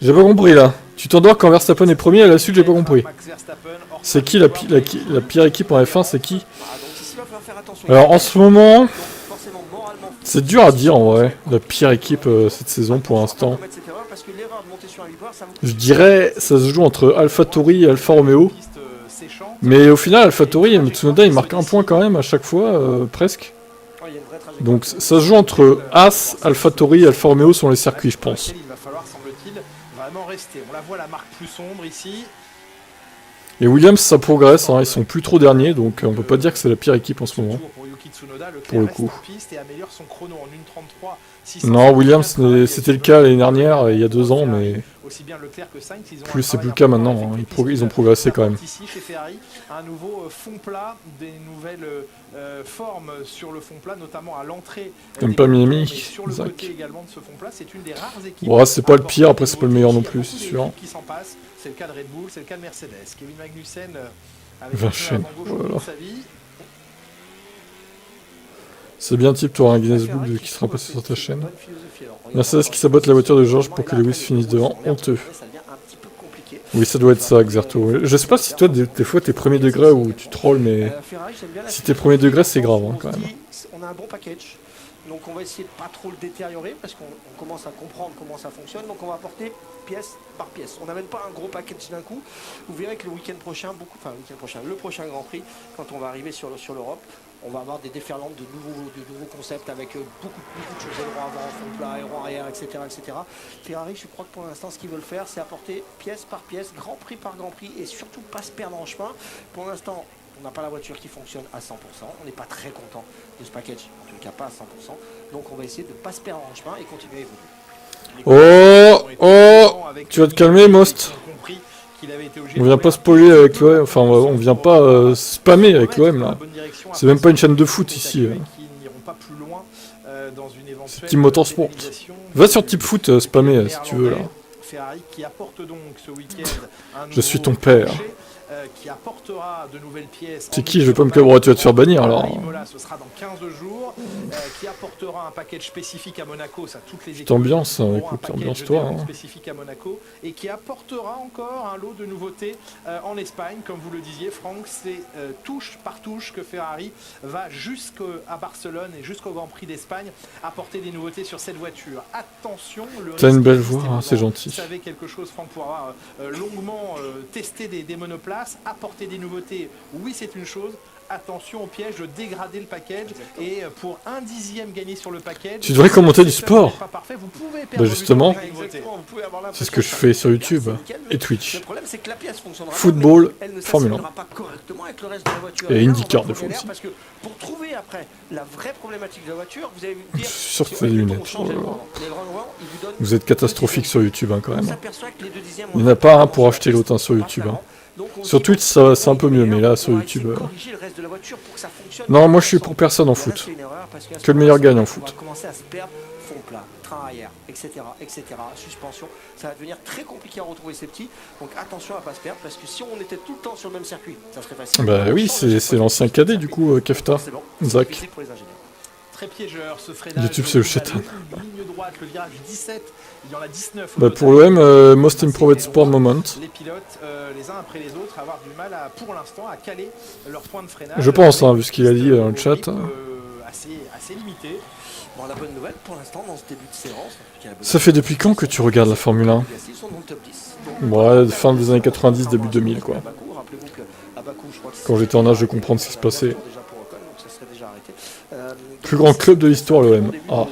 J'ai pas compris là. Tu t'endors quand Verstappen est premier, à la suite j'ai pas compris. C'est qui la pire équipe en F1, c'est qui? Alors en ce moment, c'est dur à dire en vrai, la pire équipe cette saison pour l'instant. Je dirais ça se joue entre AlphaTauri et Alfa Romeo. Mais au final, AlphaTauri et Tsunoda ils marquent un point quand même à chaque fois, presque. Donc ça se joue entre As, AlphaTauri et Alfa Romeo sur les circuits, je pense. Il va falloir, semble-t-il, vraiment rester. On la voit la marque plus sombre ici. Et Williams, ça progresse, hein, ils sont plus trop derniers, donc on peut pas dire que c'est la pire équipe en ce moment. Pour le coup. Non, Williams, c'était le cas l'année dernière, il y a 2 ans, mais plus c'est plus le cas maintenant, hein. Ils ont progressé quand même. Ici chez Ferrari, un nouveau fond plat, des nouvelles formes sur le fond plat, notamment à l'entrée. T'aimes pas Miami, sur le côté également de ce fond plat, c'est une des rares équipes. Ouais, c'est pas le pire, après c'est pas le meilleur non plus, c'est sûr. Qui s'en passe, c'est le cas de Red Bull, c'est le cas de Mercedes. Kevin Magnussen avec Vincennes, voilà. Sa vie. C'est bien type, tu auras un Guinness Book qui sera passé sur ta chaîne. Mercedes qui sabote la voiture de George pour que Lewis finisse devant, honteux. Oui, ça doit être ça, Exerto. Je sais pas si toi, des fois, t'es premier degré ou tu trolls, mais si t'es premier degré, c'est grave, hein, quand même. On a un bon package, donc on va essayer de pas trop le détériorer parce qu'on commence à comprendre comment ça fonctionne, donc on va apporter pièce par pièce. On n'amène pas un gros package d'un coup. Vous verrez que le week-end prochain, le prochain Grand Prix, quand on va arriver sur l'Europe, on va avoir des déferlantes de nouveaux concepts avec beaucoup de choses, aileron avant, fond plat, aileron arrière, etc., etc. Ferrari, je crois que pour l'instant, ce qu'ils veulent faire, c'est apporter pièce par pièce, Grand Prix par Grand Prix, et surtout pas se perdre en chemin. Pour l'instant, on n'a pas la voiture qui fonctionne à 100%. On n'est pas très content de ce package, en tout cas pas à 100%. Donc on va essayer de ne pas se perdre en chemin et continuer à évoluer. Oh, tu vas te calmer, Most. On vient pas spoiler avec l'OM, enfin on vient pas spammer avec l'OM là. C'est même pas une chaîne de foot ici. C'est Team Motorsport. Va sur Type Foot spammer si tu veux là. Je suis ton père. Qui apportera de nouvelles pièces. C'est qui? Je vais pas me cabrer, tu vas te faire bannir alors. Ce sera dans 15 jours. Qui apportera un package spécifique à Monaco, ça toutes les équipes. T'ambiance, écoute, ambiance-toi. Hein. Spécifique à Monaco et qui apportera encore un lot de nouveautés en Espagne, comme vous le disiez, Franck. C'est touche par touche que Ferrari va jusqu'à Barcelone et jusqu'au Grand Prix d'Espagne apporter des nouveautés sur cette voiture. Attention, t'as une belle voix, hein, c'est gentil. Vous savez quelque chose, Franck, pour avoir longuement testé des monoplaces. Apporter des nouveautés, oui c'est une chose, attention au piège de dégrader le package. Exactement. Et pour 1/10 gagné sur le package, tu devrais commenter du sport. Parfait, vous pouvez bah justement, c'est ce que je fais sur YouTube et Twitch. Le problème, c'est que la pièce fonctionnera football, elle ne Formule 1. pas correctement avec le reste de la voiture. Et IndyCar des fois aussi. Parce que pour trouver après la vraie problématique de la voiture, vous allez me dire... Sur tes lunettes. Vous êtes catastrophique sur YouTube hein, quand même. Il n'y en a pas un pour acheter l'autre sur YouTube. Hein. Sur Twitch, c'est un peu mieux, mais là, sur YouTube... Non, moi, je suis pour personne en foot. Que le meilleur gagne en foot. On va commencer à se perdre, fond plat, train arrière, etc., suspension. Ça va devenir très compliqué à retrouver ces petits. Donc attention à pas se perdre, parce que si on était tout le temps sur le même circuit, ça serait facile. Bah oui, c'est l'ancien cadet, du coup, Kefta. Zach. Très piégeur, ce freinage. YouTube, c'est le chétan. Ligne droite, le virage 17, il y en a 19. Bah pour l'OM, Most Improved Sport Moment. Les pilotes, les uns après les autres, avoir du mal à, pour l'instant, à caler leur point de freinage. Je pense, hein, vu ce qu'il a dit dans le chat. Assez limité. Bon, la bonne nouvelle pour l'instant dans ce début de séance. Ça fait depuis quand que tu regardes la Formule 1? Ouais, fin des années 90, début 2000 quoi. Quand j'étais en âge de comprendre ce qui se passait. Plus grand club de l'histoire, l'OM. Ah.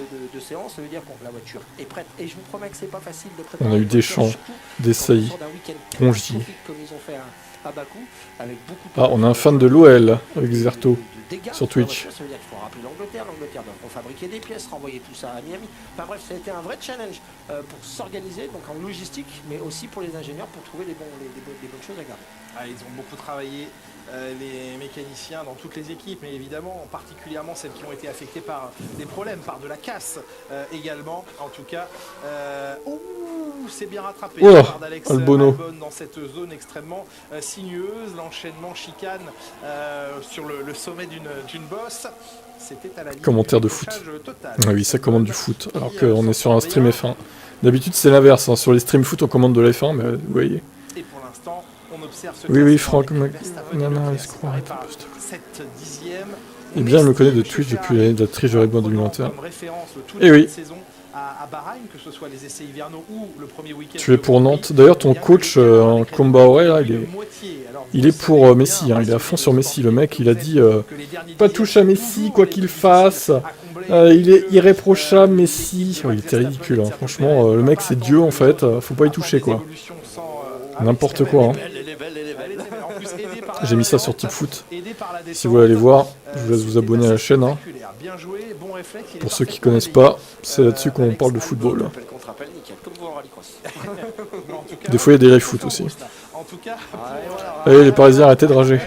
On a eu Deschamps, Desailly, Rongier. Ah, on a un fan de l'OL avec Zerto sur Twitch. Ça veut dire qu'il faut rappeler l'Angleterre pour fabriquer des pièces, renvoyer tout ça à Miami. Enfin bref, ça a été un vrai challenge pour s'organiser, donc en logistique, mais aussi pour les ingénieurs pour trouver des bonnes choses à garder. Ah, ils ont beaucoup travaillé, les mécaniciens dans toutes les équipes, mais évidemment, particulièrement celles qui ont été affectées par des problèmes, par de la casse également. En tout cas, c'est bien rattrapé par Alex Albon dans cette zone extrêmement sinueuse, l'enchaînement chicane sur le sommet d'une bosse. C'était à la limite. Commentaire de foot. Ah oui, ça commande du foot, alors qu'on est sur un stream F1. D'habitude, c'est l'inverse. Hein. Sur les streams foot, on commande de la F1, mais vous voyez. Et pour l'instant, on observe ce Oui, classement Franck avec Verstappen Nana, qui est-ce qu'on arrête un peu, s'il te plaît. 7 dixièmes. Eh bien, elle me connaît de Twitch depuis l'année de la triche de Red Bull 2021. Comme référence le tout Eh oui. début de saison à Bahreïn, que ce soit les essais hivernaux ou le premier week-end. Tu es pour Nantes. D'ailleurs, ton coach en Combaoré, là, il est pour Messi. Hein. Il est à fond sur Messi. Le mec, il a dit pas de touche à Messi, quoi qu'il fasse. Il est irréprochable, Messi. Oh, il était ridicule. Hein. Franchement, le mec, c'est Dieu en fait. Faut pas y toucher, quoi. N'importe quoi. Hein. J'ai mis ça sur Tipfoot. Si vous voulez aller voir, je vous laisse vous abonner à la chaîne. Hein. Pour ceux qui connaissent pas, c'est là-dessus qu'on parle de football. Des fois, il y a des live foot aussi. Allez, les Parisiens, arrêtez de rager.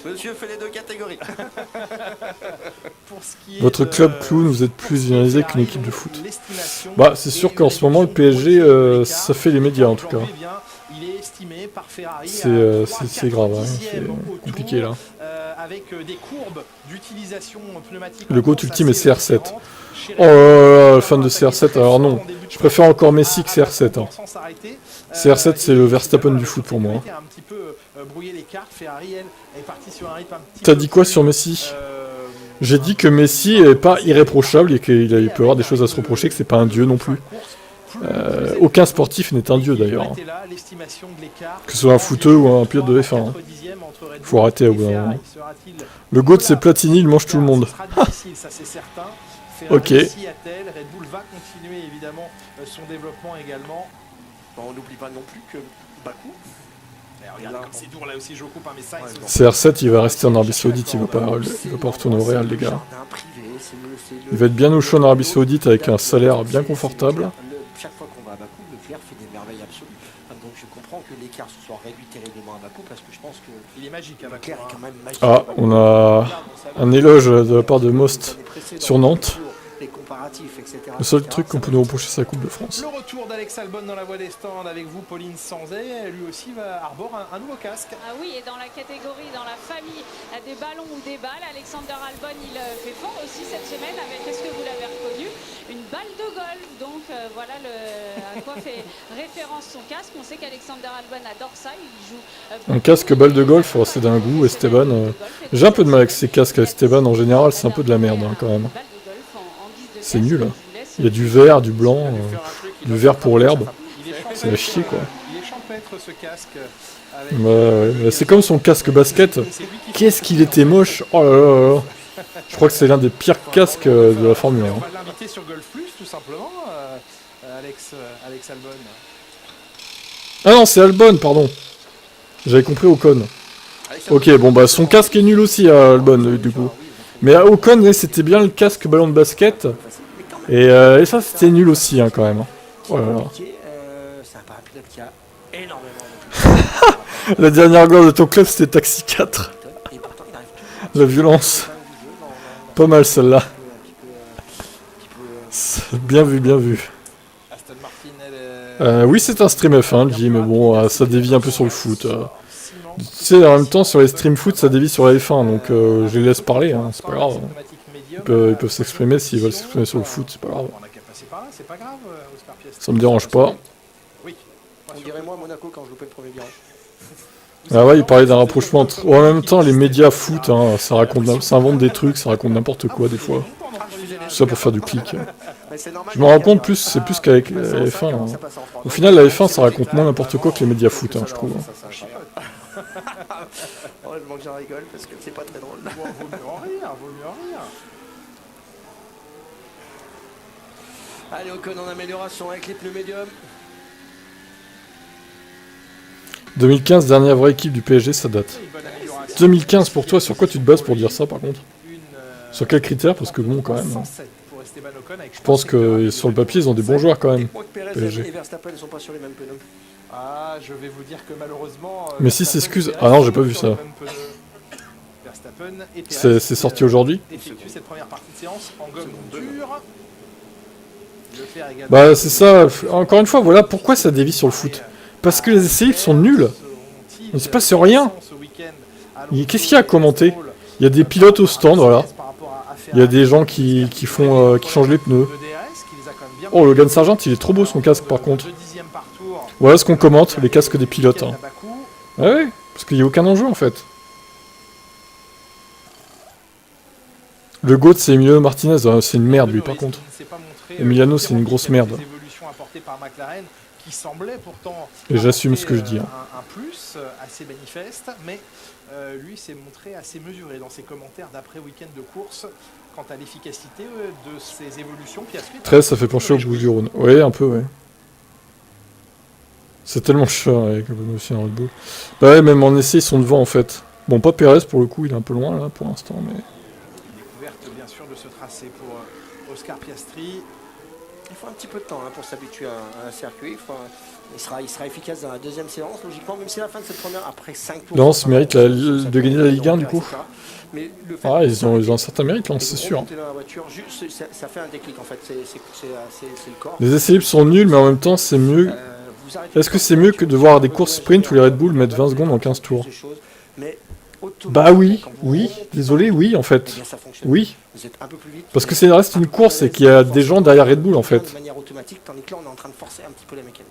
Monsieur fait les deux catégories. Votre club clown, vous êtes plus généralisé qu'une équipe de foot. Bah, c'est sûr qu'en ce moment, le PSG, ça fait les médias en tout cas. C'est grave, hein. C'est compliqué là. Le GOAT ultime est CR7. Oh là là, fan de CR7, alors non. Je préfère encore Messi que CR7. Hein. CR7, c'est le Verstappen du foot pour moi. T'as dit quoi sur Messi? J'ai dit que Messi est pas irréprochable et qu'il peut avoir des choses à se reprocher, que c'est pas un dieu non plus. Aucun sportif n'est un dieu d'ailleurs. Hein. Que ce soit un footeux ou un pilote de F1. Hein. Faut arrêter au bout d'un moment. Le GOAT c'est Platini, il mange tout le monde. Ok. Red Bull va continuer évidemment son développement également. On n'oublie pas non plus que Bakou. Regardez comme c'est dur là aussi, je coupe un message. CR7 il va rester en Arabie Saoudite, il va pas retourner au Real les gars. Il va être bien au chaud en Arabie Saoudite avec un salaire bien confortable. Chaque fois qu'on va à Bakou, Leclerc fait des merveilles absolues. Donc je comprends que l'écart se soit réduit terriblement à Bakou parce que je pense que il est magique à Leclerc est quand même magique. Ah, on a un éloge de la part de Most sur Nantes. Le seul truc qu'on peut nous reprocher, c'est la Coupe de France. Le retour d'Alex Albon dans la voie des stands avec vous, Pauline Sanzet. Lui aussi arbore un nouveau casque. Ah oui, et dans la catégorie, dans la famille des ballons ou des balles, Alexander Albon, il fait fort aussi cette semaine avec, est-ce que vous l'avez reconnu, une balle de golf. Donc voilà à quoi fait référence son casque. On sait qu'Alexander Albon adore ça. Il joue. Un casque balle de golf, oh, c'est d'un goût, Esteban. J'ai un peu de mal avec ces casques à Esteban en général, c'est un peu de la merde hein, quand même. C'est nul. Hein. Il y a du vert, du blanc, du vert pour l'herbe. C'est à chier quoi. Il est champêtre ce casque. Ouais. C'est comme son casque basket. Qu'est-ce qu'il était moche. Oh là là là. Je crois que c'est l'un des pires casques de la Formule 1. On va l'inviter sur Golf Plus tout simplement, Alex Albon. Ah non, c'est Albon, pardon. J'avais compris Ocon. Ok, bon bah son casque est nul aussi à Albon du coup. Mais à Ocon, c'était bien le casque ballon de basket. Et ça, c'était nul aussi, hein, quand même. Oh là là. La dernière gloire de ton club, c'était Taxi 4. La violence. Pas mal, celle-là. Bien vu, bien vu. Oui, c'est un stream F1, dit, mais bon, ça dévie un peu sur le foot. Tu sais, en même temps, sur les stream foot, ça dévie sur la F1, donc je les laisse parler, hein, c'est pas grave. Ils peuvent s'exprimer s'ils veulent s'exprimer sur le foot, c'est pas grave. Ça me dérange pas. On dirait moi à Monaco quand je loupais le premier virage. Ah ouais, il parlait d'un rapprochement entre... en même temps, les médias foot, hein, ça invente des trucs, ça raconte n'importe quoi des fois. Tout ça pour faire du clic. Je me rends compte, c'est plus qu'avec la F1. Hein. Au final, la F1, ça raconte moins n'importe quoi que les médias foot, hein, je trouve. Heureusement que j'en rigole parce que c'est pas très drôle. Vaut mieux en rire. Allez, Ocon en amélioration avec les pneus médiums. 2015, dernière vraie équipe du PSG, ça date. 2015 pour toi, sur quoi tu te bases pour dire ça par contre? Sur quels critères? Parce que bon, quand même. Je pense que sur le papier, ils ont des bons joueurs quand même. PSG. Et Verstappen ne sont pas sur les mêmes pneus. Ah, je vais vous dire que malheureusement. Mais si s'excuse. Ah non, j'ai pas vu ça. C'est sorti aujourd'hui? Cette première partie de séance en gomme dure. Bah, c'est ça. Encore une fois, voilà pourquoi ça dévie sur le foot. Parce que les essais sont nuls. Il ne se passe rien. Qu'est-ce qu'il y a à commenter? Il y a des pilotes au stand, voilà. Il y a des gens qui changent les pneus. Oh, Logan Sargent, il est trop beau son casque par contre. Voilà ce qu'on commente, les casques des pilotes. Hein. Ah ouais, parce qu'il n'y a aucun enjeu en fait. Le GOAT c'est Emiliano Martinez, c'est une merde lui par contre. Emiliano c'est une grosse merde. Qui semblait pourtant Et j'assume ce que je dis. Un plus assez manifeste, mais lui s'est montré assez mesuré dans ses commentaires d'après week-end de course quant à l'efficacité de ses évolutions. Piastri, 13 ça fait pencher au bout du Rhône. Ouais, un peu, ouais. C'est tellement chiant avec le aussi en Red Bull. Bah ouais, même en essai ils sont devant en fait. Bon, pas Perez pour le coup, il est un peu loin là pour l'instant, mais... Découverte bien sûr de ce tracé pour Oscar Piastri. Il faut un petit peu de temps pour s'habituer à un circuit. Il sera efficace dans la deuxième séance, logiquement, même si la fin de cette première, après 5 tours... Lance mérite de gagner la Ligue 1 du coup. Ah, ils ont un certain mérite, Lance, c'est sûr. Dans la voiture, ça fait un déclic en fait, c'est le corps. Les essais libres sont nuls, mais en même temps, c'est mieux... Est-ce que c'est mieux que de voir des courses sprint où les Red Bull mettent 20 secondes en 15 tours? Bah oui, désolé, oui en fait. Oui. Parce que c'est reste une course et qu'il y a des gens derrière Red Bull en fait. De manière automatique, tandis que là on est en train de forcer un petit peu la mécanique.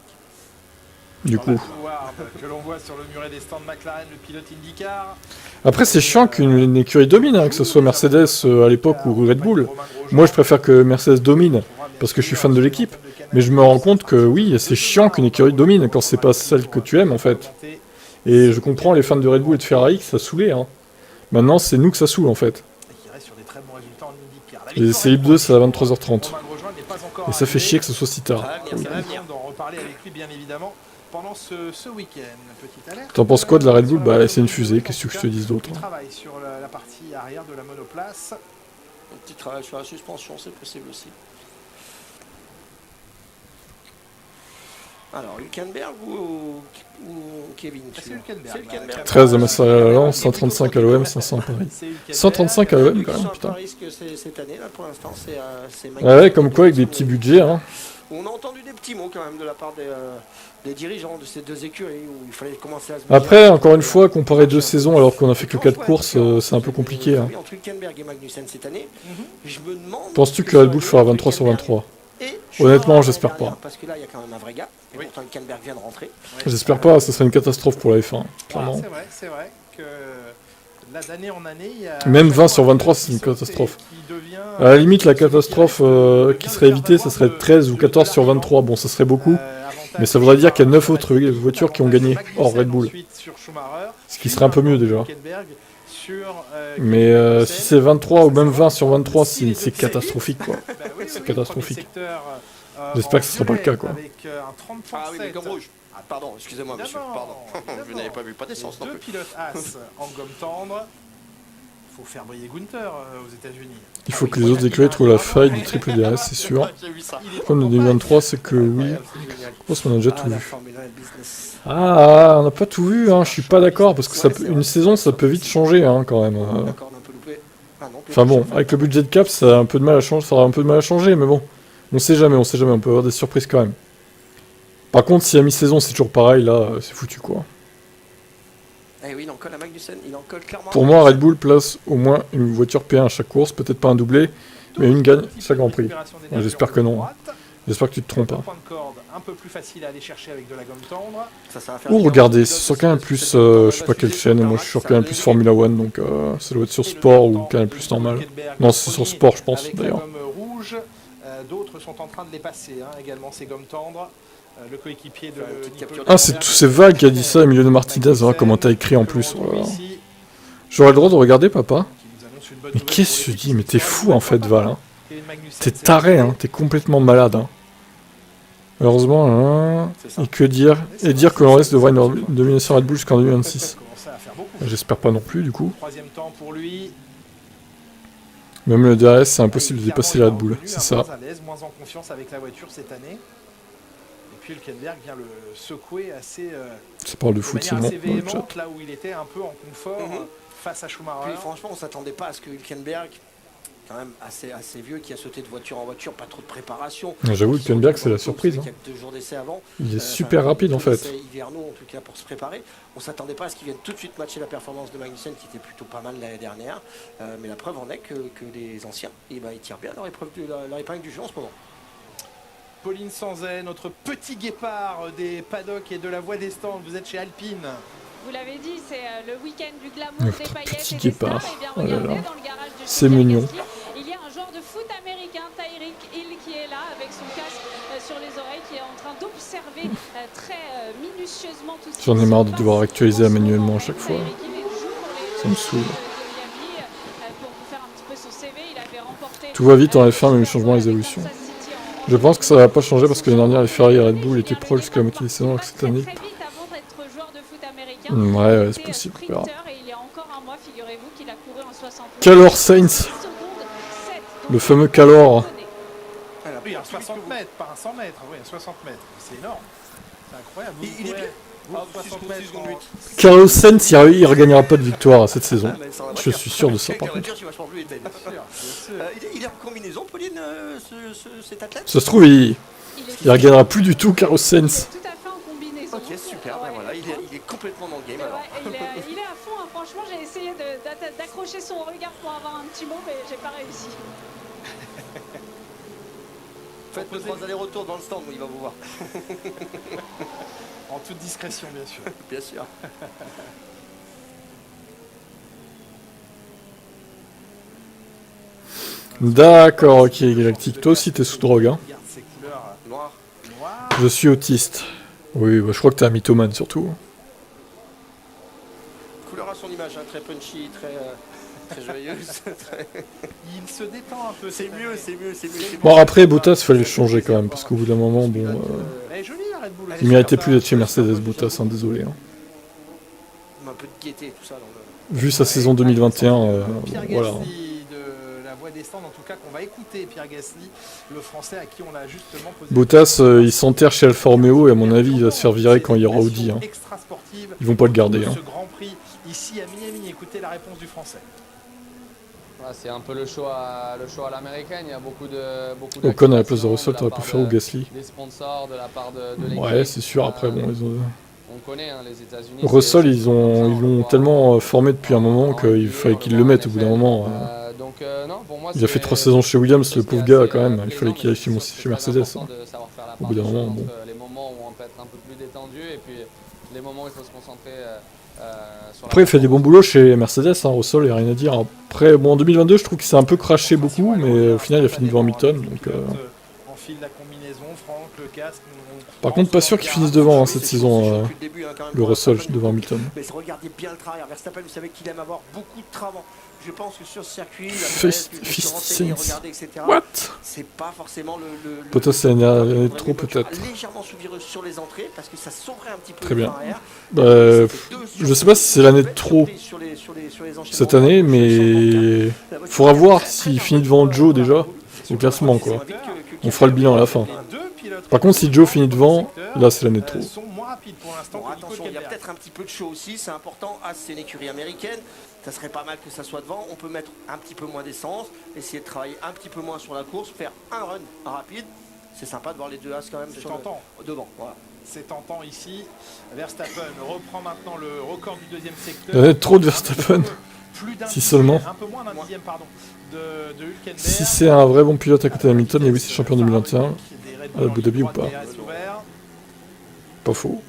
Du coup. Que l'on voit sur le muret des stands McLaren, le pilote IndyCar. Après c'est chiant qu'une écurie domine, hein, que ce soit Mercedes à l'époque ou Red Bull. Moi je préfère que Mercedes domine, parce que je suis fan de l'équipe. Mais je me rends compte que oui, c'est chiant qu'une écurie domine quand c'est pas celle que tu aimes en fait. Et je comprends les fans de Red Bull et de Ferrari que ça saoulait. Hein. Maintenant, c'est nous que ça saoule en fait. Les essais libres 2, c'est à 23h30. Et ça fait chier que ce soit si tard. d'en reparler avec lui bien évidemment pendant ce week-end. T'en penses quoi de la Red Bull? Bah c'est une fusée, qu'est-ce que je te dise d'autre? Un petit travail sur la partie arrière de la monoplace. Un petit travail sur la suspension, c'est possible aussi. Alors, Hülkenberg ou Kevin? C'est Hülkenberg. 13 à Massarella, 135 à l'OM, 500 à Paris. 135 à l'OM quand même, putain. Cette année, là, pour l'instant, c'est ouais, comme quoi, avec des petits budgets. Hein. On a entendu des petits mots quand même de la part des dirigeants de ces deux écuries où il fallait commencer à se... Après, encore une fois, comparer 2 saisons alors qu'on a fait que 4 courses, c'est un peu compliqué. Hein. Entre Hülkenberg et Magnussen cette année, je me demande... Penses-tu que Red Bull fera 23 sur 23? Honnêtement, j'espère pas. Parce que là, il y a quand même un vrai gars. Et pourtant, Hülkenberg vient de rentrer. J'espère pas, ce serait une catastrophe pour la F1, clairement. C'est vrai que là, d'année en année, il y a... Même 20 sur 23, c'est une catastrophe. À la limite, la catastrophe qui serait évitée, ça serait 13 ou 14 sur 23. Bon, ça serait beaucoup. Mais ça voudrait dire qu'il y a 9 autres voitures qui ont gagné, hors Red Bull. Ce qui serait un peu mieux déjà. Mais si c'est 23 ou même 20 sur 23, c'est catastrophique quoi. C'est catastrophique. J'espère que ce sera pas le cas quoi. Ah oui, mais gomme rouge. Ah, pardon, excusez-moi monsieur, pardon. Je n'avais pas vu, pas d'essence non plus. Deux pilotes As en gomme tendre. Il faut faire briller Gunther aux États-Unis. Il faut que les autres écuries trouvent la faille du triple DRS, c'est sûr. Le problème de 2023, c'est que oui, je pense qu'on a déjà tout vu. Ah, on n'a pas tout vu, hein. Je suis pas d'accord, parce que une saison, ça peut vite changer hein, quand même. Enfin bon, avec le budget de cap, ça a un peu de mal à changer, ça aura un peu de mal à changer, mais bon, on sait jamais, on peut avoir des surprises quand même. Par contre, si à mi-saison c'est toujours pareil, là, c'est foutu quoi. Eh oui, il en colle à Magnussen, il en colle clairement. Pour moi, Red Bull place au moins une voiture P1 à chaque course, peut-être pas un doublé, mais une gagne chaque Grand Prix. J'espère que non. J'espère que tu te trompes pas. Un peu plus facile à aller chercher avec de la gomme tendre. Ou regardez, c'est sur Canal+, je sais pas quelle chaîne, moi je suis sur Canal+, Formula One, donc ça doit être sur Sport ou Canal+, normal. Non, c'est sur Sport, je pense, d'ailleurs. D'autres sont en train de les passer, également ces gommes tendres. Le coéquipier de... Ah, c'est Val qui a dit ça, Emiliano Martinez, comment t'as écrit en plus. Voilà. J'aurais le droit de regarder, papa? Mais qu'est-ce que tu dis? Mais t'es fou en fait, Val. Hein. T'es taré, hein. T'es complètement malade. Hein. Heureusement, hein. Et que dire? Et dire que l'on reste devrait une domination Red Bull jusqu'en 2026. J'espère pas non plus, du coup. Même le DRS, c'est impossible de dépasser la Red Bull, c'est ça. Moins en confiance avec la voiture cette année. Et puis Hülkenberg vient le secouer assez... Ça parle de foot, c'est bon, dans le chat. Là où il était un peu en confort face à Schumacher. Puis franchement, on s'attendait pas à ce que Hülkenberg, quand même assez vieux, qui a sauté de voiture en voiture, pas trop de préparation. J'avoue, Hülkenberg, c'est la surprise. Il y a 2 jours d'essai avant. Il est super rapide en fait. Hivernaux en tout cas pour se préparer. On s'attendait pas à ce qu'il vienne tout de suite matcher la performance de Magnussen qui était plutôt pas mal l'année dernière. Mais la preuve en est que les anciens, ils tirent bien leur épingle du jeu en ce moment. Pauline Sanzet, notre petit guépard des paddocks et de la voie des stands. Vous êtes chez Alpine. Vous l'avez dit, c'est le week-end du glamour, Le des paillettes petit et des guépard. stars. Et bien Oh là regardez, là. dans le garage de C'est Julien mignon. Gasly, il y a un joueur de foot américain, Tyreek Hill, qui est là avec son casque sur les oreilles, qui est en train d'observer très minutieusement tout ce qui J'en ai se marre de passe devoir actualiser en ce manuellement moment à chaque même. fois. Tyreek Hill joue pour les Ça me saoule. de Miami. Pour vous faire un petit peu son CV, il avait remporté Tout va vite en F1, même les changements, les évolutions. Je pense que ça va pas changer parce que l'année dernière, les Ferrari et Red Bull étaient proches jusqu'à la moitié des saisons, alors que cette année. Ouais, c'est possible. On verra. Calor Sainz, le fameux Calor. Oui, un 60 mètres, pas un 100 mètres. Oui, un 60 mètres. C'est énorme. C'est incroyable. Il est bien. 60 mètres. Carlos Sainz, il regagnera pas de victoire cette saison. Je suis sûr de ça par contre. Il est en combinaison, Pauline, cet athlète? Ça se trouve, il regagnera plus du tout Carlos Sainz. Tout à fait en combinaison. Ok, super, ben voilà, il est complètement dans le game alors. Il est à fond, hein. Franchement, j'ai essayé d'accrocher son regard pour avoir un petit mot, mais j'ai pas réussi. Faites 2-3 allers-retours dans le stand, il va vous voir. En toute discrétion, bien sûr. Bien sûr. D'accord, ok, Galactique. Toi aussi, t'es sous drogue, hein. Regarde ces couleurs Noir. Je suis autiste. Oui, bah, je crois que t'es un mythomane surtout. Couleur à son image, hein, très punchy, très joyeuse. Il se détend un peu. C'est mieux, c'est mieux, c'est mieux. Bon, après, Bottas, fallait le changer quand même, parce qu'au bout d'un moment, bon. Elle est jolie, la Red Bull. Il méritait plus d'être chez Mercedes, Bottas, hein, désolé. Hein. Un peu de gaieté, tout ça. Vu sa saison 2021, Pierre voilà. Gasly de la voix des stands, en tout cas, qu'on va écouter. Pierre Gasly, le français à qui on a justement posé. Bottas, il s'enterre chez Alfa Romeo et à mon avis, il va se faire virer quand il y aura Audi. Hein. Ils vont pas le garder. Hein. Ce Grand Prix ici à Miami, écoutez la réponse du français. C'est un peu le show à l'américaine. Il y a beaucoup Ocon à la place de Russell, t'aurais pu faire ou Gasly. Des sponsors, de la part de l'équipe. Ouais, c'est sûr. Après, bon, ils ont. On connaît hein, les États-Unis. Russell, ils l'ont tellement formé depuis un moment qu'il fallait qu'ils le mettent au bout d'un moment. Non, pour moi, Il a fait 3 saisons chez Williams, le pauvre gars, quand même. Il fallait qu'il aille chez Mercedes. Hein. Au bout d'un moment, bon. Les moments où on peut être un peu plus détendu et puis les moments où il faut se concentrer sur Après, il fait des bons boulots chez Mercedes, hein, Russell, il n'y a rien à dire. Après, bon, en 2022, je trouve qu'il s'est un peu craché beaucoup, mais au final, il a fini devant Hamilton. Donc, Enfile la combinaison, Franck, le casque. Par contre, pas sûr qu'il finisse devant hein, cette saison, le Russell devant Hamilton. Mais regardez bien le travail. Verstappen, vous savez qu'il aime avoir beaucoup de travail. Je pense que sur ce circuit, What? c'est pas forcément le Bottas, c'est l'année trop peut-être. légèrement sur les entrées parce que ça s'ouvrait un petit peu. Très bien. Je sais pas si c'est l'année de trop cette année, mais faudra voir s'il finit devant Joe déjà au classement quoi. On fera le bilan à la fin. Par contre, si Joe finit devant, là c'est l'année de trop. Bon, attention, il y a peut-être un petit peu de show aussi, c'est important. As, c'est une écurie américaine. Ça serait pas mal que ça soit devant. On peut mettre un petit peu moins d'essence, essayer de travailler un petit peu moins sur la course, faire un run rapide. C'est sympa de voir les deux As quand même devant. Voilà. C'est tentant ici. Verstappen reprend maintenant le record du deuxième secteur. Il y en a trop de Verstappen. Si seulement. Un peu moins d'un dixième, pardon, de Hülkenberg. Si c'est un vrai bon pilote à côté d'Hamilton, et oui, c'est champion 2021 à Abu Dhabi ou pas. Pas faux.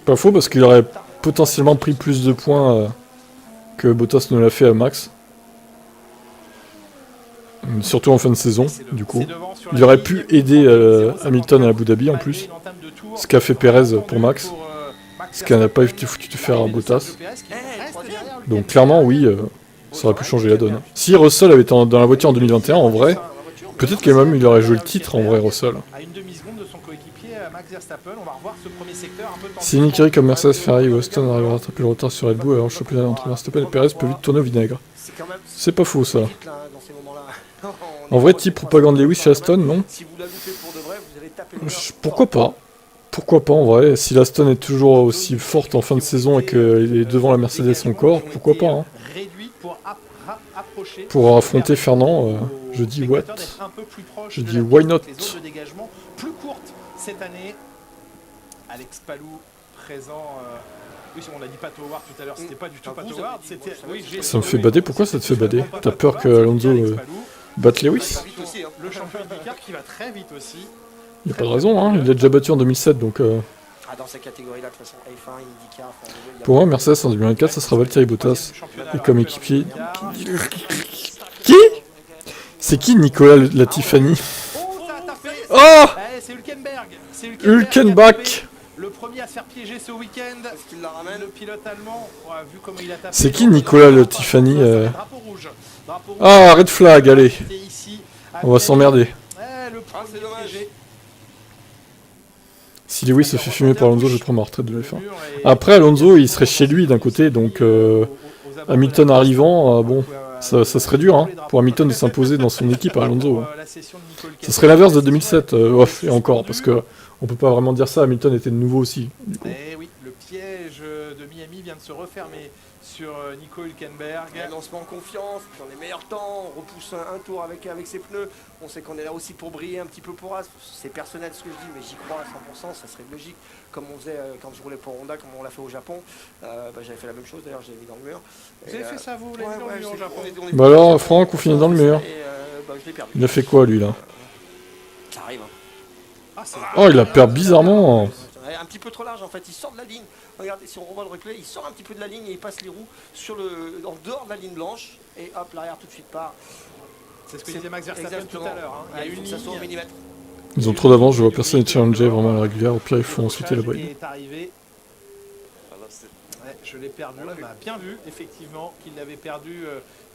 Pas faux parce qu'il aurait potentiellement pris plus de points que Bottas ne l'a fait à Max. Surtout en fin de saison, du coup. Il aurait pu aider Hamilton à Abu Dhabi en plus. Ce qu'a fait Perez pour Max. Ce qu'elle n'a pas été foutu de faire à Bottas. Donc clairement, oui, ça aurait pu changer la donne. Si Russell avait été dans la voiture en 2021, en vrai, peut-être qu'il même il aurait joué le titre en vrai, Russell. Si une écurie comme Mercedes, Ferrari ou Aston arrive à rattraper le retard sur Red Bull, alors le championnat entre Verstappen et Perez peut vite tourner au vinaigre. C'est pas faux ça. En vrai, type propagande Lewis chez Aston, non? Pourquoi pas? Pourquoi pas en vrai? Si l'Aston est toujours aussi forte en fin de saison et qu'il est devant la Mercedes encore, pourquoi pas hein? Pour affronter Fernand, je dis what? Je dis why not? Plus courte cette année. Alex Palou présent. Oui, on a dit Pato Howard tout à l'heure, c'était pas du tout Pato Howard. Ça me fait bader, pourquoi ça te fait bader? T'as peur que Alonso batte Lewis? Le champion d'IndyCar qui va très vite aussi. Il n'y a pas de raison, hein. Il l'a déjà battu en 2007 donc. dans cette catégorie-là, de toute façon, F1, IndyCar. Pour moi, Mercedes en 2024, ça sera Valtteri Bottas. Et comme équipier. Qui? C'est qui Nicolas Latifi? Oh, c'est Hülkenberg. Hülkenbach. Le premier à se faire piéger ce week-end. Est-ce qu'il la ramène? Le pilote allemand, vu comment il a tapé. C'est qui Nicolas Latifi? Ah, red flag, allez. On va s'emmerder. C'est dommage. Si Lewis se fait fumer par Alonso, je prends ma retraite de F1. Après, Alonso, il serait chez lui d'un côté, donc Hamilton arrivant, bon, ça serait dur hein, pour Hamilton de s'imposer dans son équipe à Alonso. Hein. Ça serait l'inverse de 2007, et encore, parce que on peut pas vraiment dire ça, Hamilton était de nouveau aussi. Du coup. Et oui, le piège de Miami vient de se refermer sur Nico Hülkenberg. Un lancement en confiance, dans les meilleurs temps, on repousse un tour avec ses pneus. On sait qu'on est là aussi pour briller un petit peu pour As. C'est personnel ce que je dis, mais j'y crois à 100%, ça serait logique. Comme on faisait quand je roulais pour Honda, comme on l'a fait au Japon. J'avais fait la même chose d'ailleurs, j'ai mis dans le mur. Vous avez fait ça vous, l'avez mis dans le mur au Japon? Bah alors, Franck, on finit dans le mur. Je l'ai perdu. Il a fait quoi lui là? Ça arrive. Oh, il a perdu bizarrement. Un petit peu trop large en fait, il sort de la ligne. Regardez, si on revoit le replay, il sort un petit peu de la ligne et il passe les roues en dehors de la ligne blanche. Et hop, l'arrière tout de suite part. C'est ce que disait Max Verstappen tout à l'heure. Hein. Il faut que ça soit au millimètre. Ils ont trop d'avance, je vois personne les challenger vraiment à la régulière. Au pire, il faut ensuite la boîte. Est arrivé. Ouais, je l'ai perdu, on a bien vu effectivement qu'il l'avait perdu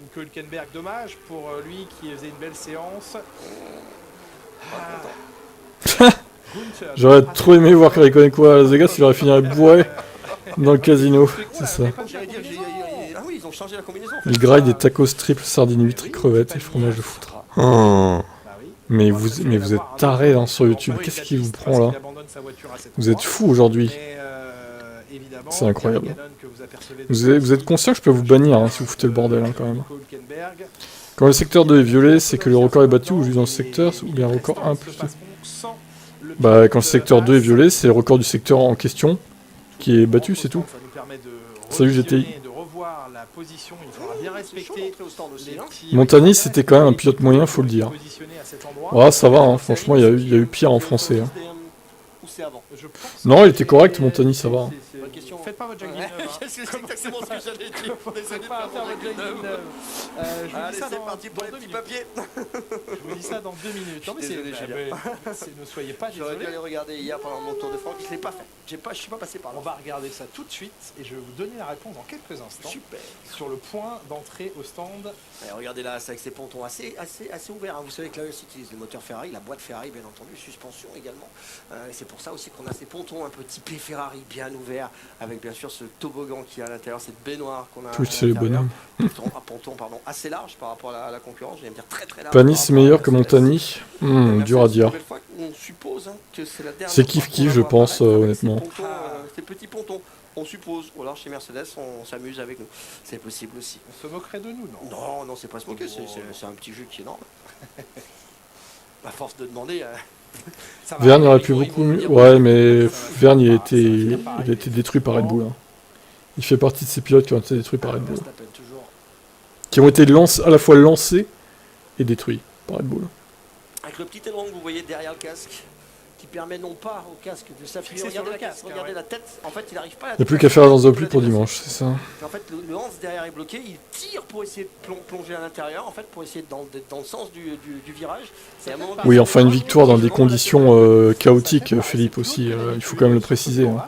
Nico Hülkenberg. Dommage pour lui qui faisait une belle séance. J'aurais trop aimé voir Raikkonen à Las Vegas, il aurait fini bourré dans le casino, c'est ça. Ah oui, ils ont changé la combinaison. Il graille des tacos triples, sardines huîtres et crevettes et fromage de foutre. Oh. Mais vous êtes tarés hein, sur YouTube, qu'est-ce qui vous prend là? Vous êtes fous aujourd'hui. C'est incroyable. Vous êtes conscient que je peux vous bannir hein, si vous foutez le bordel hein, quand même. Quand le secteur 2 est violet, c'est que le record est battu ou juste dans le secteur où il y a un record 1 plus 2. Bah quand le secteur 2 est violet, c'est le record du secteur en question qui est battu, c'est tout. Salut GTI. Montani c'était quand même un pilote moyen, faut le dire. Ah ça va, hein, franchement il y a eu pire en français. Hein. Non il était correct Montani, ça va. Hein. Faites pas votre jogging neuve. C'est exactement ce que j'allais dire. Faites pas faire votre jogging neuve. Allez, c'est parti pour les petits papiers. Je vous dis ça dans 2 minutes. Non mais ne soyez pas désolé. J'aurais dû aller regarder hier pendant mon tour de France. Je ne l'ai pas fait. Je suis pas passé par là. On va regarder ça tout de suite et je vais vous donner la réponse dans quelques instants. Super. Sur le point d'entrée au stand. Et regardez là, c'est avec ces pontons assez ouverts. Hein. Vous savez que là aussi utilise le moteur Ferrari, la boîte Ferrari bien entendu, suspension également. C'est pour ça aussi qu'on a ces pontons un peu typés Ferrari bien ouverts, avec bien sûr ce toboggan qui est à l'intérieur, cette baignoire qu'on a. Plus c'est les bonhommes. Un ponton pardon, assez large par rapport à la concurrence, je vais me dire très large. Panis c'est meilleur que Montani. Dur à dire. On suppose que c'est la dernière. C'est kiff je pense honnêtement. Ces petits pontons. On suppose, ou alors chez Mercedes, on s'amuse avec nous. C'est possible aussi. On se moquerait de nous, non? Non, c'est pas se moquer, c'est un petit jeu qui est énorme. À force de demander. Verne aurait pu beaucoup mieux. Ouais, mais Verne il a été détruit par Red Bull. Hein. Il fait partie de ces pilotes qui ont été détruits par Red Bull. Qui ont été à la fois lancés et détruits par Red Bull. Avec le petit aileron que vous voyez derrière le casque, qui permet non pas au casque de s'appuyer. Regardez la tête, en fait il n'arrive pas à la Il n'y a plus qu'à faire dans plus pour dimanche, c'est ça. En fait le Hans derrière est bloqué, il tire pour essayer de plonger à l'intérieur, en fait pour essayer d'être dans le sens du virage. Oui, enfin une victoire dans des conditions chaotiques, Philippe aussi, il faut quand même le préciser. Hein.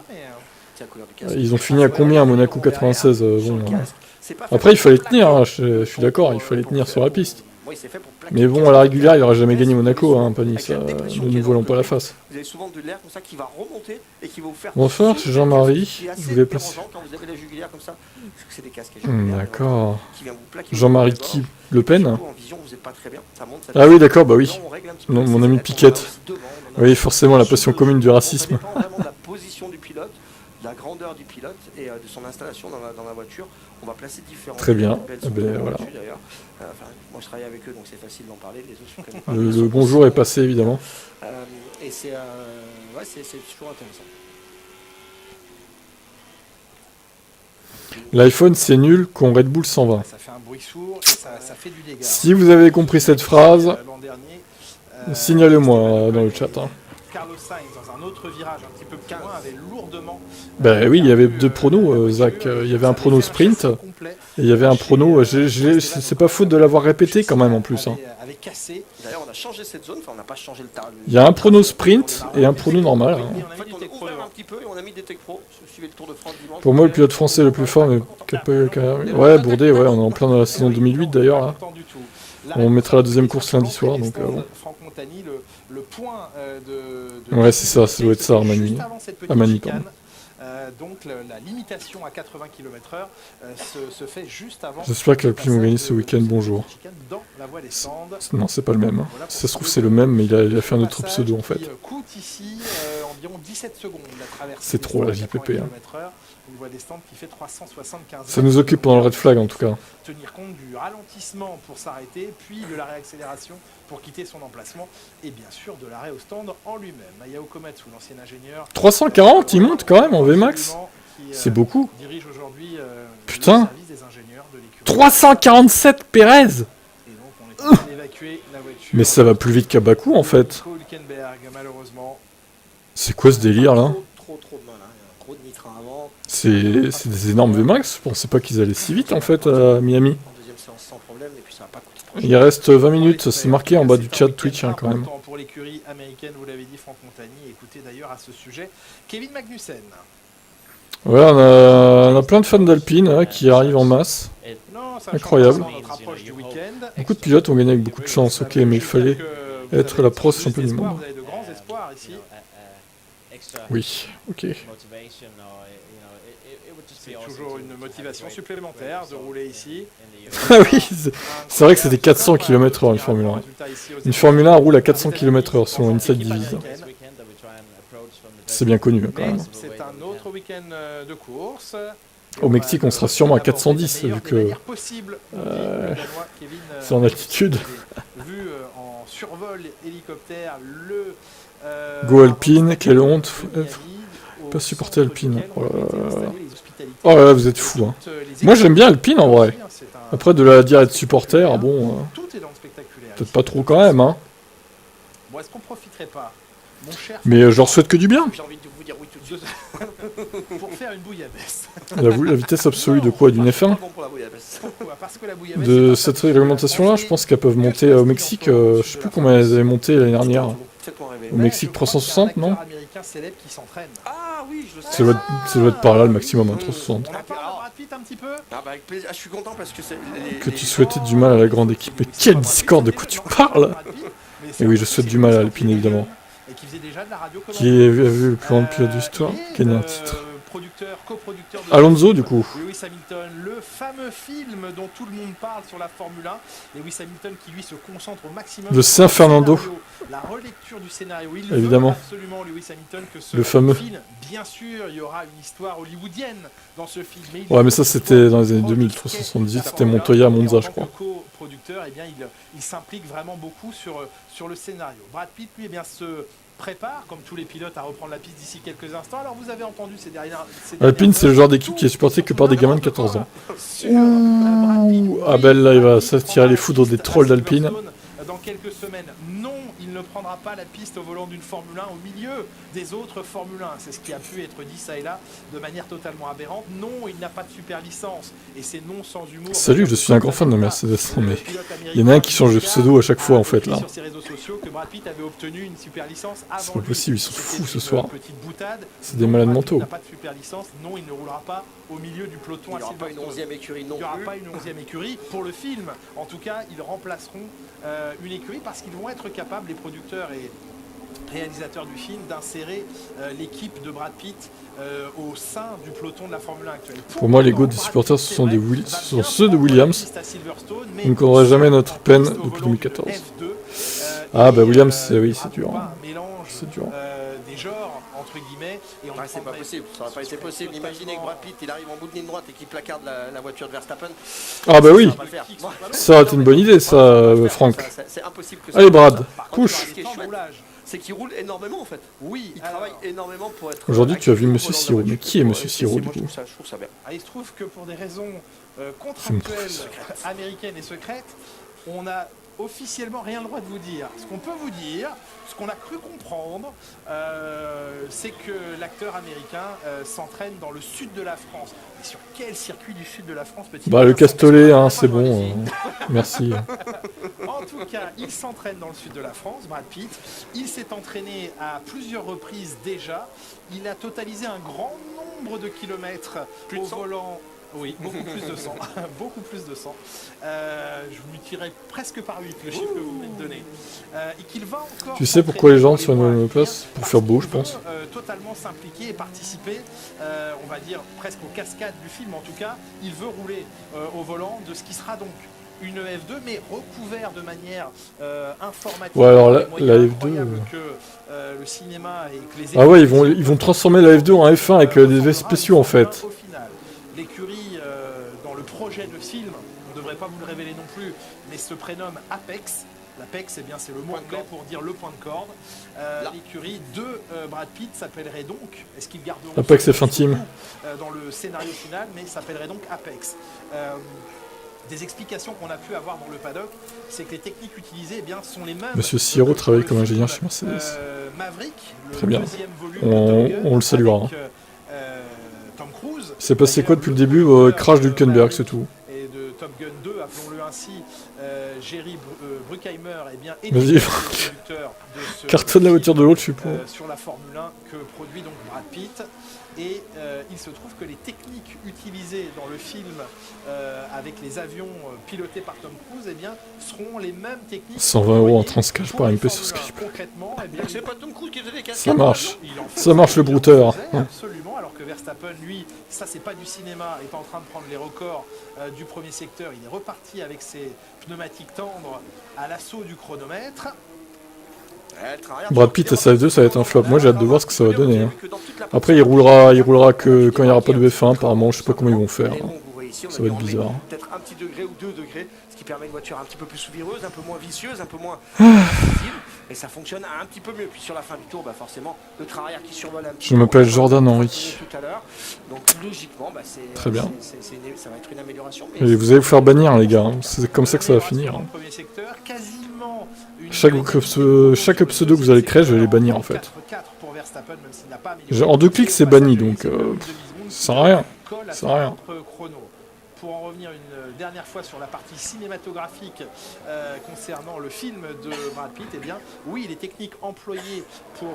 Ils ont fini à combien à Monaco 96 bon, après il fallait tenir, hein, je suis d'accord, il fallait tenir sur la piste. Mais bon, à la régulière, il n'aura jamais gagné Monaco, hein, Panis, ne nous voilons pas la face. Vous avez souvent de l'air comme ça qui va remonter et qui va vous faire. Bonsoir, c'est Jean-Marie. Je voulais passer. D'accord. Jean-Marie qui Le Pen. Ah oui, d'accord, bah oui. Non, mon ami Piquette. Oui, forcément, la passion commune du racisme. La position du pilote, la grandeur du pilote et de son installation dans la voiture. On va placer différents. Très bien. Ben, voilà. Moi je travaille avec eux donc c'est facile d'en parler. Les autres, je connais pas. Le bonjour est passé évidemment. Et c'est toujours intéressant. L'iPhone c'est nul quand Red Bull 120. Ça fait un bruit sourd et ça fait du dégât. Si vous avez compris cette phrase, signalez-moi dans le chat. Hein. Carlos Sainz, dans un autre virage un petit peu plus loin, avait lourdement... Ben oui, il y avait 2 pronos, Zach. Il y avait un prono sprint, et il y avait un prono... C'est pas faute de l'avoir répété quand même en plus. Hein. Avait cassé. D'ailleurs, on a changé cette zone, enfin on n'a pas changé le tarif. Il y a un prono sprint et un prono normal. Hein. En fait, on a ouvert un petit peu et on a mis des Tech Pro. Suivez le Tour de France dimanche. Pour moi, le pilote français le plus fort, mais... Ouais, Bourdais, ouais, on est en plein dans la saison 2008 d'ailleurs. Là. On mettra la deuxième course lundi soir, donc bon. Franck Montagny, le point Ouais, c'est ça, ça doit être ça, Armani. Armani, pardon. Donc la limitation à 80 km/h se fait juste avant. J'espère qu'Alpine va gagner ce week-end, bonjour. Dans la voie des stands. Non, c'est pas le même. Voilà, si ça se trouve, c'est le même, mais il a fait un autre pseudo en fait. Coûte ici environ 17 secondes la traversée. C'est trop la JPP. Hein. Une voie des stands qui fait 375. Ça nous occupe pendant le red flag en tout cas. Tenir compte du ralentissement pour s'arrêter, puis de la réaccélération pour quitter son emplacement, et bien sûr de l'arrêt au stand en lui-même. Ayao Komatsu, l'ancien ingénieur. 340, il monte quand même en VMAX. C'est beaucoup. Dirige aujourd'hui putain. 347 Pérez. Mais ça va plus vite qu'à Bakou en fait. C'est quoi ce délire là? C'est des énormes VMAX, je pensais pas qu'ils allaient si vite en fait à Miami. Il reste 20 minutes, c'est marqué en bas du chat Twitch hein, quand même. Pour l'écurie américaine, vous l'avez dit, Franck Montagny. Écoutez d'ailleurs à ce sujet Kevin Magnussen. Ouais, on a plein de fans d'Alpine hein, qui arrivent en masse. Incroyable. Beaucoup de pilotes ont gagné avec beaucoup de chance, ok, mais il fallait être la pro champion du monde. Oui, ok. C'est toujours une motivation supplémentaire de rouler ici. Ah oui, c'est vrai que c'était 400 km/h une Formule 1. Une Formule 1 roule à 400 km/h selon Inside Division. C'est bien connu quand même. C'est un autre week-end de course. Au Mexique, on sera sûrement à 410 vu que c'est en altitude. Vu en survol hélicoptère le Go Alpine, quelle honte. Pas supporter Alpine. Oh là là, vous êtes fous. Hein. Moi j'aime bien Alpine en vrai. Après de la dire être supporter, bon. Peut-être pas trop quand même. Hein. Bon, est-ce qu'on profiterait pas, mon cher, mais je leur souhaite que du bien. J'ai envie de vous dire oui tout de suite. Pour faire une bouillabaisse. La vitesse absolue de quoi? D'une F1? Pourquoi? Parce que la bouillabaisse. De cette réglementation là, je pense qu'elles peuvent monter au Mexique. Je sais plus combien elles avaient monté l'année dernière. Au Mexique 360, non? Ah oui, je le sais. Ça doit être par là le maximum, hein, 360. On en parle de Brad Pitt un petit peu? Ah bah avec plaisir. Ah, je suis content parce que c'est... Que tu souhaitais du mal à la grande équipe. Mais quel Discord, de quoi tu parles? Et oui, je souhaite du mal à Alpine évidemment. Qui a vu le plus grand pilote de l'histoire gagner un titre. Alonso du coup. Lewis Hamilton, le fameux film dont tout le monde parle sur la Formule 1. Lewis Hamilton qui lui se concentre au maximum. Le Saint Fernando. La relecture du scénario. Il évidemment. veut absolument Lewis Hamilton que ce le fameux film, bien sûr, il y aura une histoire hollywoodienne dans ce film. Ouais, mais ça c'était dans les années 2000, 378, c'était Montoya, Monza, je crois. Co-producteur, eh bien, il s'implique vraiment beaucoup sur le scénario. Brad Pitt, lui, eh bien, se prépare, comme tous les pilotes, à reprendre la piste d'ici quelques instants. Alors vous avez entendu ces dernières... Alpine, c'est le genre d'équipe qui est supportée que par des gamins de 14 ans. Ouh, Abel, là, il va s'attirer les foudres des trolls d'Alpine. Dans quelques semaines, non, il ne prendra pas la piste au volant d'une Formule 1 au milieu des autres Formule 1. C'est ce qui a pu être dit ça et là de manière totalement aberrante. Non, il n'a pas de super licence et c'est non sans humour. Salut, je suis un grand fan de Mercedes, mais il y en a un qui change de pseudo à chaque fois en fait là. Sur ses réseaux sociaux que Brad Pitt avait obtenu une super licence avant. C'est pas possible, ils sont fous ce soir. Boutade. C'est des malades mentaux. Il n'a pas de super licence, non, il ne roulera pas au milieu du peloton. Il n'y aura pas une 11e écurie non plus. Il n'y aura pas une 11e écurie pour le film. En tout cas, ils remplaceront une écurie parce qu'ils vont être capables, les producteurs et réalisateurs du film, d'insérer l'équipe de Brad Pitt au sein du peloton de la Formule 1 actuelle. Pour moi, les goûts des supporters, ce sont ceux de Williams. On ne connaîtra jamais notre peine depuis 2014. Ah bah Williams, oui, c'est dur. C'est dur. Des genres, entre guillemets. C'est pas possible, ça n'aurait pas été possible. Imaginez que Brad Pitt, il arrive en bout de ligne droite et qu'il placarde la voiture de Verstappen. Ah bah oui, ça aurait été une bonne idée ça, Franck. C'est impossible que ça. Allez Brad, push. C'est qu'il roule énormément en fait. Oui, il travaille énormément pour être... Aujourd'hui tu as vu Monsieur Siro, mais qui est Monsieur Siro du coup? Je trouve ça bien. Il se trouve que pour des raisons contractuelles américaines et secrètes, on a officiellement rien le droit de vous dire. Ce qu'on peut vous dire, ce qu'on a cru comprendre, c'est que l'acteur américain s'entraîne dans le sud de la France. Et sur quel circuit du sud de la France peut-il... Bah le Castellet, hein, c'est bon. Merci. En tout cas, il s'entraîne dans le sud de la France, Brad Pitt. Il s'est entraîné à plusieurs reprises déjà. Il a totalisé un grand nombre de kilomètres au volant. Oui, beaucoup plus de 100. Beaucoup plus de 100. Je vous tirerai presque par 8 le chiffre que vous venez de donner. Et qu'il va encore... Tu sais pourquoi les gens sont à une place? Pour faire beau, je pense. Totalement s'impliquer et participer, on va dire, presque aux cascades du film. En tout cas, il veut rouler au volant de ce qui sera donc une F2, mais recouvert de manière informatique. Ouais, alors la F2... que le cinéma et que les... Ah ouais, ils vont transformer la F2 en F1 avec des effets spéciaux en fait. Au final, l'écurie dans le projet de film, on ne devrait pas vous le révéler non plus, mais se prénomme Apex. L'Apex, eh bien, c'est le mot anglais pour dire le point de corde. L'écurie de Brad Pitt s'appellerait donc, est-ce qu'ils garderont Apex F1 Team dans le scénario final, mais s'appellerait donc Apex. Des explications qu'on a pu avoir dans le paddock, c'est que les techniques utilisées eh bien, sont les mêmes. Monsieur Siro travaille comme ingénieur chez Mercedes. Maverick, très bien. On le saluera. Tom Cruise. C'est passé quoi depuis le début? Crash d'Hülkenberg, c'est tout. Et de Top Gun 2, appelons-le ainsi, Jerry Bruckheimer est bien vas-y. Cartonne la voiture de l'autre, je suis pour. Sur la Formule 1 que produit donc Brad Pitt. Et il se trouve que les techniques utilisées dans le film avec les avions pilotés par Tom Cruise eh bien, seront les mêmes techniques. 120 € en transcash par MP sur Skype. Concrètement, eh bien, c'est pas Tom Cruise qui faisait des cascades. Ça marche. Ça marche le brouteur. Absolument, alors que Verstappen, lui, ça c'est pas du cinéma, est en train de prendre les records du premier secteur. Il est reparti avec ses pneumatiques tendres à l'assaut du chronomètre. Brad Pitt à sa F2 ça va être un flop, moi j'ai hâte de voir ce que ça va donner. Hein. Après il roulera que quand il n'y aura pas de F1 apparemment, je sais pas comment ils vont faire. Hein. Ça va être bizarre. Peut-être un petit degré ou 2 degrés, ce qui permet une voiture un petit peu plus souvireuse, un peu moins vicieuse, un peu moins difficile, et ça fonctionne un petit peu mieux. Puis sur la fin du tour, bah forcément, le train arrière qui survole un petit peu. Je m'appelle Jordan Henry. Tout à l'heure. Donc logiquement, bah, très bien. Ça va être une amélioration. Et vous allez vous faire bannir les gars, hein. C'est comme ça que ça va finir. Hein. Chaque pseudo que vous allez créer, je vais les bannir en fait. En 2 clics c'est banni donc ça sert à rien. Ça sert à rien. Pour en revenir une dernière fois sur la partie cinématographique concernant le film de Brad Pitt, eh bien, oui, les techniques employées pour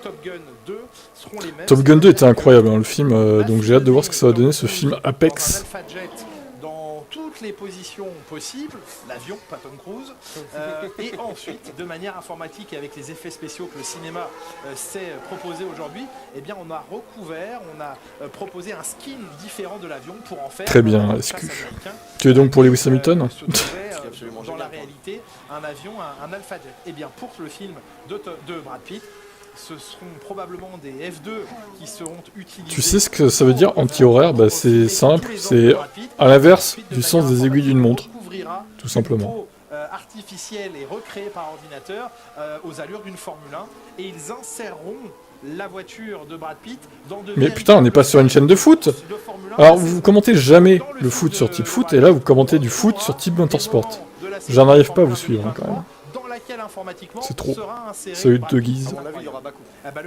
Top Gun 2 seront les mêmes. Top Gun 2 était incroyable, hein, le film, donc j'ai hâte de voir ce que ça va donner, ce film Apex. Dans toutes les positions possibles, l'avion, pas Tom Cruise, et ensuite, de manière informatique et avec les effets spéciaux que le cinéma s'est proposé aujourd'hui, eh bien, on a recouvert, on a proposé un skin différent de l'avion pour en faire... Très bien, SQ. Tu es donc pour Lewis Hamilton dans la réalité, un avion, un Alpha Jet. Eh bien, pour le film de Brad Pitt, ce seront probablement des F2 qui seront utilisés. Tu sais ce que ça veut dire anti-horaire? Bah, c'est simple, c'est à l'inverse du sens des aiguilles d'une montre, tout simplement. Artificiel et recréé par ordinateur aux allures d'une Formule 1 et ils inséreront la voiture de Brad Pitt dans de... Mais putain, on n'est pas sur une chaîne de foot. Alors vous commentez jamais le foot sur type foot et là vous commentez du foot sur type motorsport. J'en arrive pas à vous suivre hein, quand même. C'est trop. Salut de guise.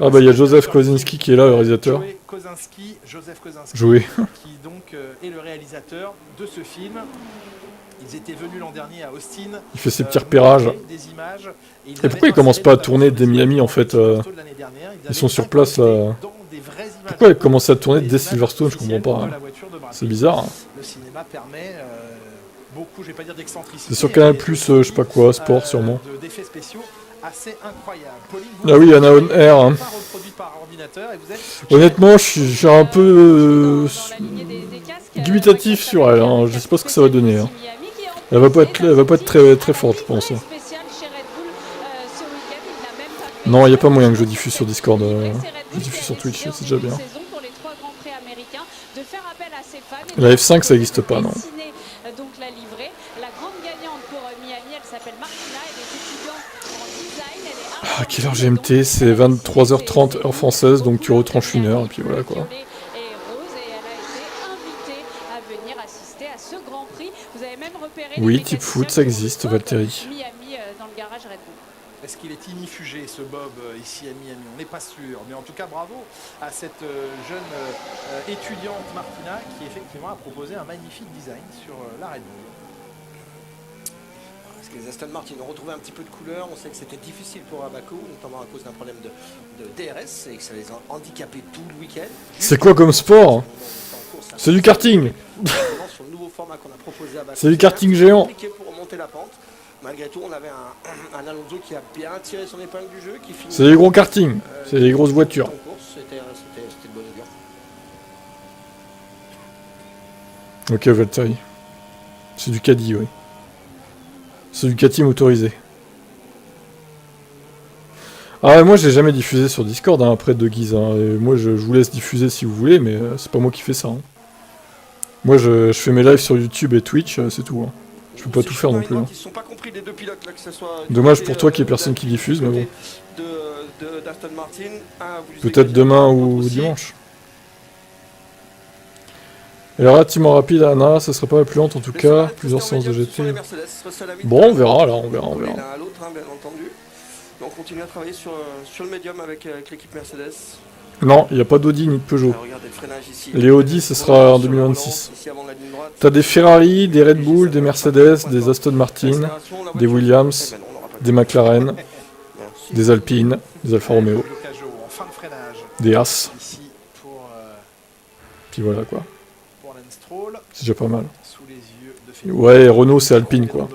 Ah bah il y a Joseph Kosinski qui est là, le réalisateur. Joseph Kosinski, Joué. qui donc est le réalisateur de ce film. Ils étaient venus l'an dernier à Austin. Il fait ses petits repérages. Et pourquoi ils commencent pas à tourner dès Miami en fait Ils sont sur place là. Pourquoi ils commencent à tourner dès Silverstone? Je comprends pas. Hein. C'est bizarre. Hein. Le cinéma permet beaucoup, je vais pas dire d'excentricité. C'est sur Canal+, je sais pas quoi, sport sûrement. D'effets spéciaux assez incroyables. Ah oui, Anna On Air. Hein. Honnêtement, je suis un peu dubitatif sur elle. Hein. Je sais pas ce que ça va donner. Hein. Elle va pas être très, très forte, je pense. Non, il n'y a pas moyen que je diffuse sur Discord. Je diffuse sur Twitch, c'est déjà bien. La F5, ça n'existe pas, non. Ah, quelle heure GMT? C'est 23h30 heure française, donc tu retranches 1 heure, et puis voilà quoi. récupérer Oui, les type mécanismes foot, ça pour existe, Bob Valtteri. Miami dans le garage Red Bull. Est-ce qu'il est inifugé ce Bob ici à Miami? On n'est pas sûr. Mais en tout cas, bravo à cette jeune étudiante Martina qui effectivement a proposé un magnifique design sur la Red Bull. Est-ce que les Aston Martin ont retrouvé un petit peu de couleur? On sait que c'était difficile pour Bakou, notamment à cause d'un problème de DRS et que ça les a handicapés tout le week-end. C'est quoi comme sport? C'est du karting. Sur le nouveau format qu'on a proposé à Bakou, C'est du karting géant. compliqué pour remonter la pente. Malgré tout, on avait un Alonso qui a bien tiré son épingle du jeu. C'est des gros kartings, c'est des grosses voitures. C'était de bonne augure. Ok, Valtteri. C'est du caddie, oui. C'est du K-Team autorisé. Ah ouais, moi je l'ai jamais diffusé sur Discord hein, après de Guise. Hein. Moi je vous laisse diffuser si vous voulez, mais c'est pas moi qui fais ça. Hein. Moi je fais mes lives sur YouTube et Twitch, c'est tout. Hein. Je peux pas tout faire non plus. Hein. Dommage pour toi qu'il y ait personne qui diffuse, mais bon. Peut-être demain ou dimanche. Et alors là, team en rapide, Anna, ça serait pas la plus lente en tout cas, plusieurs séances de GT. Bon, on verra là, on verra. Donc on continue à travailler sur le médium avec l'équipe Mercedes. Non, il n'y a pas d'Audi ni de Peugeot. Les Audi, ce sera en 2026. T'as des Ferrari, des Red Bull, des Mercedes, des Aston Martin, des Williams, des McLaren, des Alpine, des Alfa Romeo, des As. Puis voilà quoi. C'est déjà pas mal. Ouais, Renault c'est Alpine quoi.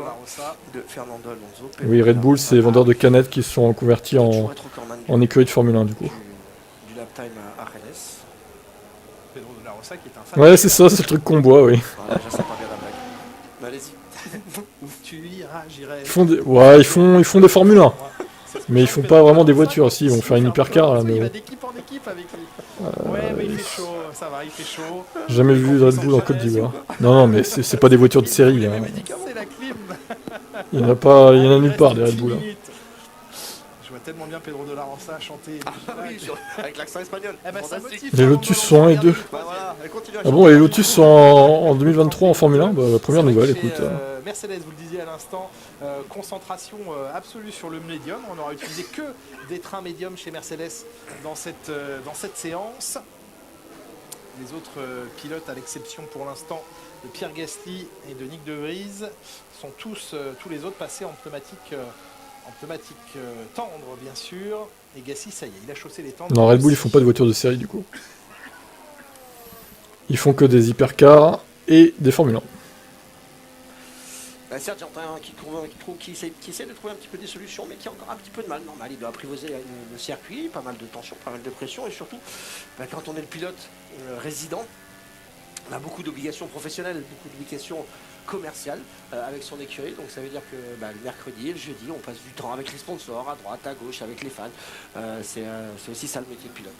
Oui, Red Bull c'est vendeurs de canettes qui sont convertis en écurie de Formule 1 du coup. Ouais, c'est ça, c'est le truc qu'on boit, oui. Ils font des... Ouais, ils font des Formule 1. Mais ils font pas vraiment des voitures aussi, ils vont faire une hypercar là, mais bon. Il fait chaud, ça va, il fait chaud. Jamais vu de Red Bull en Côte d'Ivoire. Non, mais c'est pas des voitures de série. Hein. Il y en a nulle part des Red Bull. Hein. Je vois tellement bien Pedro de la Rosa chanter. Avec l'accent espagnol. Les Lotus sont 1 et 2. Ah bon, les Lotus sont en 2023 en Formule 1 bah, la première nouvelle, écoute. Mercedes, vous le disiez à l'instant, concentration absolue sur le médium. On n'aura utilisé que des trains médiums chez Mercedes dans cette séance. Les autres pilotes, à l'exception pour l'instant de Pierre Gasly et de Nick De Vries, sont tous les autres passés en pneumatique tendre, bien sûr. Et Gasly, ça y est, il a chaussé les tendres. Non, Red Bull, ils font pas de voitures de série, du coup. Ils font que des hypercars et des Formule 1. Serge qui essaie de trouver un petit peu des solutions, mais qui a encore un petit peu de mal. Normal, il doit apprivoiser le circuit, pas mal de tension, pas mal de pression, et surtout, quand on est le pilote résident, on a beaucoup d'obligations professionnelles, beaucoup d'obligations commerciales avec son écurie. Donc ça veut dire que le mercredi et le jeudi, on passe du temps avec les sponsors, à droite, à gauche, avec les fans. C'est aussi ça le métier de pilote.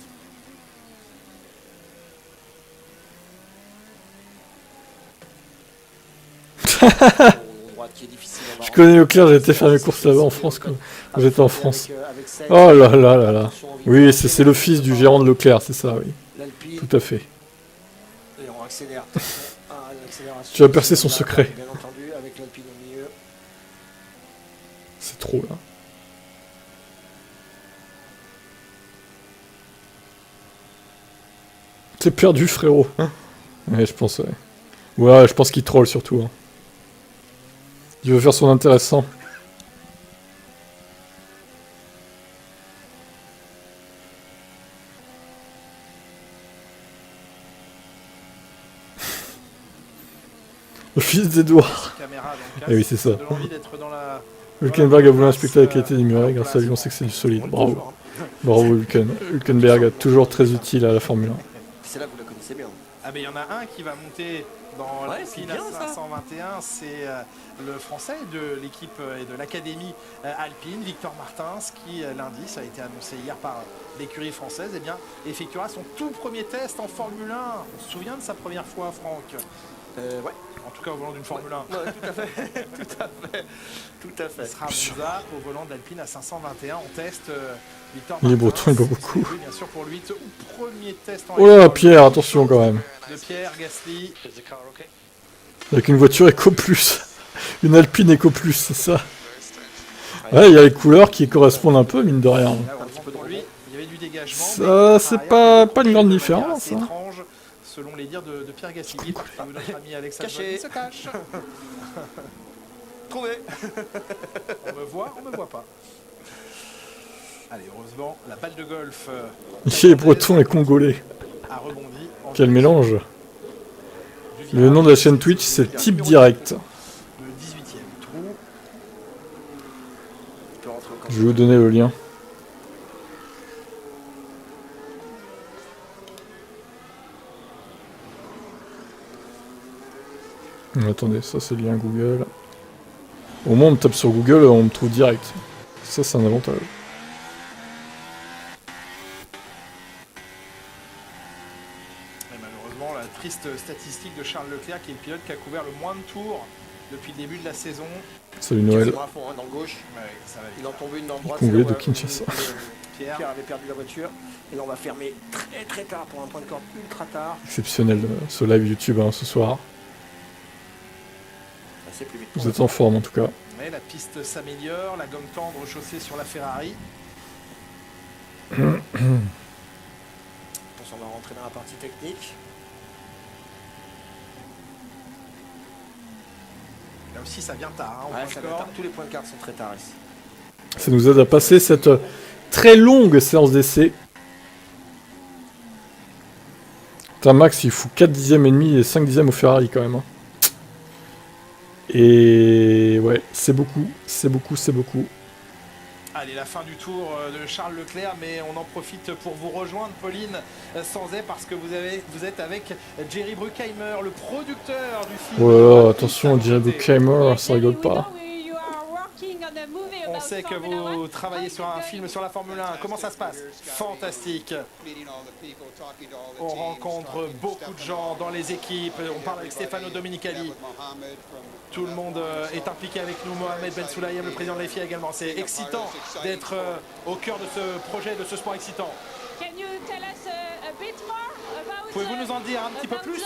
Je connais Leclerc, j'ai été faire mes courses là-bas en France quand j'étais en France. Oh là là là là. Oui, c'est le fils du gérant de Leclerc, c'est ça, oui. Tout à fait. Tu as percé son secret. C'est trop là. T'es perdu, frérot. Ouais, je pense, ouais. Ouais, je pense qu'il troll surtout. Hein. Il veut faire son intéressant. Le fils d'Edouard. Et oui, c'est ça. Hülkenberg a voulu inspecter la qualité des murets, grâce à lui on sait que c'est du solide. Bravo. Bravo Hülkenberg, toujours très utile à la Formule 1. C'est là que vous la connaissez bien. Ah ben il y en a un qui va monter dans l'Alpine 521, c'est le français de l'équipe et de l'académie Alpine, Victor Martins, qui lundi, ça a été annoncé hier par l'écurie française, eh bien, effectuera son tout premier test en Formule 1. On se souvient de sa première fois, Franck? Ouais. En tout cas au volant d'une Formule 1. Ouais, tout à fait. Tout à fait. Il sera à Monza au volant d'Alpine à 521 en test. Victor il est breton, il boit beaucoup. Oui, bien sûr, pour lui, ce premier test en oh là, Pierre, attention quand même. De Pierre Gasly. Avec une voiture Eco Plus. Une Alpine Eco Plus, c'est ça. Ouais, il y a les couleurs qui correspondent un peu, mine de rien. Là, un petit peu dans lui, il y avait du dégagement. Ça, c'est pas une grande différence. C'est Hein. étrange, selon les dires de Pierre Gasly. Où notre ami Alexandre Caché. se cache. Trouvé. On me voit pas. Allez, heureusement, la balle de golf Les Bretons et Congolais. a rebondi. Quel mélange. Le nom de la chaîne Twitch, c'est Type Direct. Le 18e trou. Je vais vous donner le lien. Attendez, ça c'est le lien Google. Au moins on me tape sur Google, on me trouve direct. Ça c'est un avantage. Et malheureusement, la triste statistique de Charles Leclerc, qui est le pilote qui a couvert le moins de tours depuis le début de la saison. Salut Noël. À fond, hein, dans le gauche. Ouais, ça va vite. Il en tombait une dans le droit. Congolais de Kinshasa. Pierre avait perdu la voiture. Et là, on va fermer très très tard pour un point de corde ultra tard. Exceptionnel ce live YouTube hein, ce soir. C'est plus vite. Vous êtes en forme en tout cas. Mais la piste s'améliore, la gomme tendre chaussée sur la Ferrari. Attention, on va rentrer dans la partie technique. Là aussi, ça vient tard. Hein, Ouais, ça vient tard. Tous les points de carte sont très tard ici. Ça nous aide à passer cette très longue séance d'essai. Putain, Max, il fout 4 dixièmes et demi et 5 dixièmes au Ferrari quand même. Hein. Et ouais, c'est beaucoup, c'est beaucoup, c'est beaucoup. Allez, la fin du tour de Charles Leclerc, mais on en profite pour vous rejoindre, Pauline Sanzet, parce que vous êtes avec Jerry Bruckheimer, le producteur du film. Oh là là, attention, Jerry Bruckheimer, ça rigole pas. On sait que vous travaillez sur un film sur la Formule 1. Comment ça se passe? Fantastique. On rencontre beaucoup de gens dans les équipes. On parle avec Stefano Domenicali. Tout le monde est impliqué avec nous. Mohamed Ben Sulayem, le président de l'EFIA également. C'est excitant d'être au cœur de ce projet, de ce sport excitant. Pouvez-vous nous en dire un petit peu plus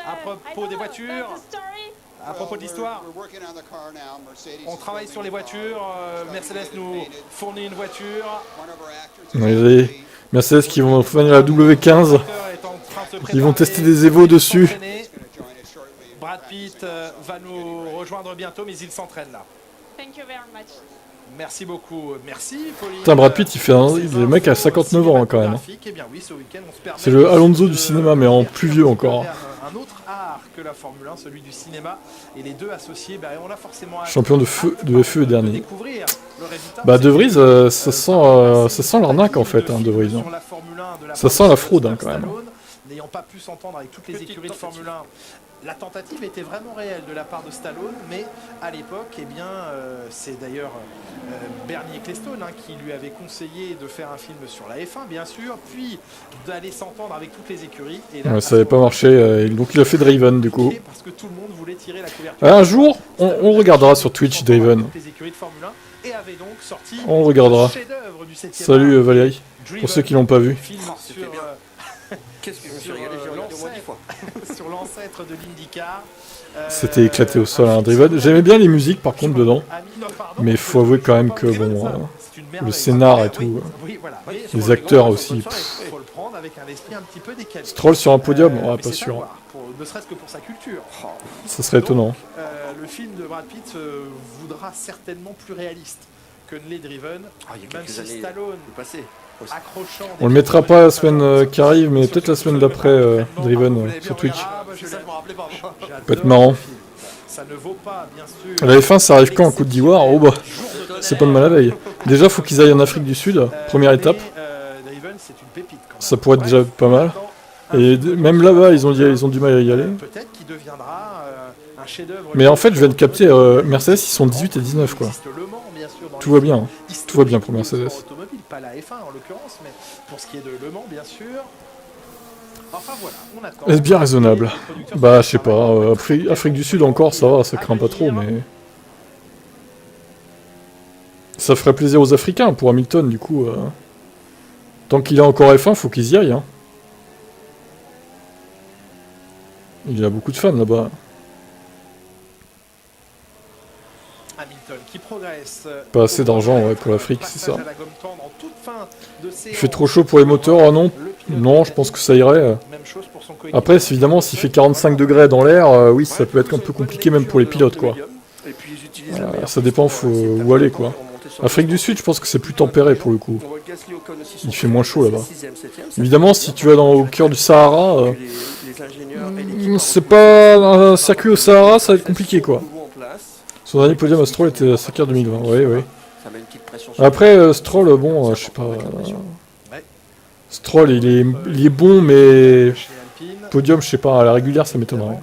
à propos des voitures, à propos de l'histoire? On travaille sur les voitures. Mercedes nous fournit une voiture. Mercedes qui vont venir la W15. Ils vont tester des Evo dessus. Brad Pitt va nous rejoindre bientôt, mais il s'entraîne là. Merci beaucoup. Merci, Pauline. Putain, Brad Pitt, le mec a 59 ans hein, quand même. C'est le Alonso du cinéma, mais en plus vieux encore. Un autre art que la Formule 1, celui du cinéma, et les deux associés, bah, on a forcément champion de FE dernier. Bah De Vries, ça sent l'arnaque en fait, hein, De Vries. Hein. Ça sent la fraude hein, quand même. N'ayant pas pu s'entendre avec toutes les écuries de Formule 1, la tentative était vraiment réelle de la part de Stallone, mais à l'époque, eh bien, c'est d'ailleurs Bernie Ecclestone hein, qui lui avait conseillé de faire un film sur la F1, bien sûr, puis d'aller s'entendre avec toutes les écuries. Et là, ouais, ça n'avait pas marché, donc il a fait Driven du coup. Parce que tout le monde voulait tirer la couverture. Un jour, on regardera sur Twitch Driven. Les écuries de Formule 1 et avait donc sorti on regardera. chef-d'œuvre du 7e Salut Valérie, pour ceux qui l'ont pas vu. Qu'est-ce que je me suis régalé, j'ai regardé au moins 10 fois. Sur l'ancêtre de l'IndyCar. C'était éclaté au sol, hein, Driven. J'aimais bien les musiques par contre dedans. Mais il faut avouer quand même que bon, le scénar et tout, les acteurs aussi. Faut le prendre avec un esprit un petit peu décalé. Stroll sur un podium, ouais, pas sûr. Ne serait-ce que pour sa culture. Ça serait étonnant. Le film de Brad Pitt voudra certainement plus réaliste que ne l'est Driven. Même si Stallone accrochant. On le mettra pas la semaine qui arrive, mais peut-être la semaine d'après Driven sur Twitch. Ça peut être marrant. Ça ne vaut pas, bien sûr. La F1 ça arrive quand en Côte d'Ivoire? Oh bah, c'est pas de mal à veille. Déjà faut qu'ils aillent en Afrique du Sud, première étape. Ça pourrait être déjà pas mal. Et même là-bas ils ont du mal à y aller. Peut-être qu'il deviendra un chef-d'œuvre. Mais en fait je viens de capter, Mercedes ils sont 18 et 19 quoi. Tout va bien, tout va bien pour Mercedes. Pas la F1 en l'occurrence, mais pour ce qui est de Le Mans, bien sûr. Enfin voilà, on attend. Est-ce bien raisonnable? Bah je sais pas, Afrique du Sud encore ça va, ça craint pas trop, mais... Ça ferait plaisir aux Africains pour Hamilton du coup. Tant qu'il est encore F1, faut qu'ils y aillent. Hein. Il y a beaucoup de fans là-bas. qui progresse. Pas assez d'argent ouais, pour l'Afrique, c'est ça. Il fait trop chaud pour les moteurs, oh non. Non, je pense que ça irait. Après, évidemment, s'il fait 45 degrés dans l'air, oui, ça peut être un peu compliqué même pour les pilotes, quoi. Ça dépend où aller, quoi. Afrique du Sud, je pense que c'est plus tempéré pour le coup. Il fait moins chaud là-bas. Évidemment, si tu vas au cœur du Sahara, c'est pas un circuit au Sahara, ça va être compliqué, quoi. Son dernier podium à Stroll était à Sakir 2020, oui, oui. Après, Stroll, bon, je sais pas... Stroll, il est bon, mais... Podium, je sais pas, à la régulière, ça m'étonnerait.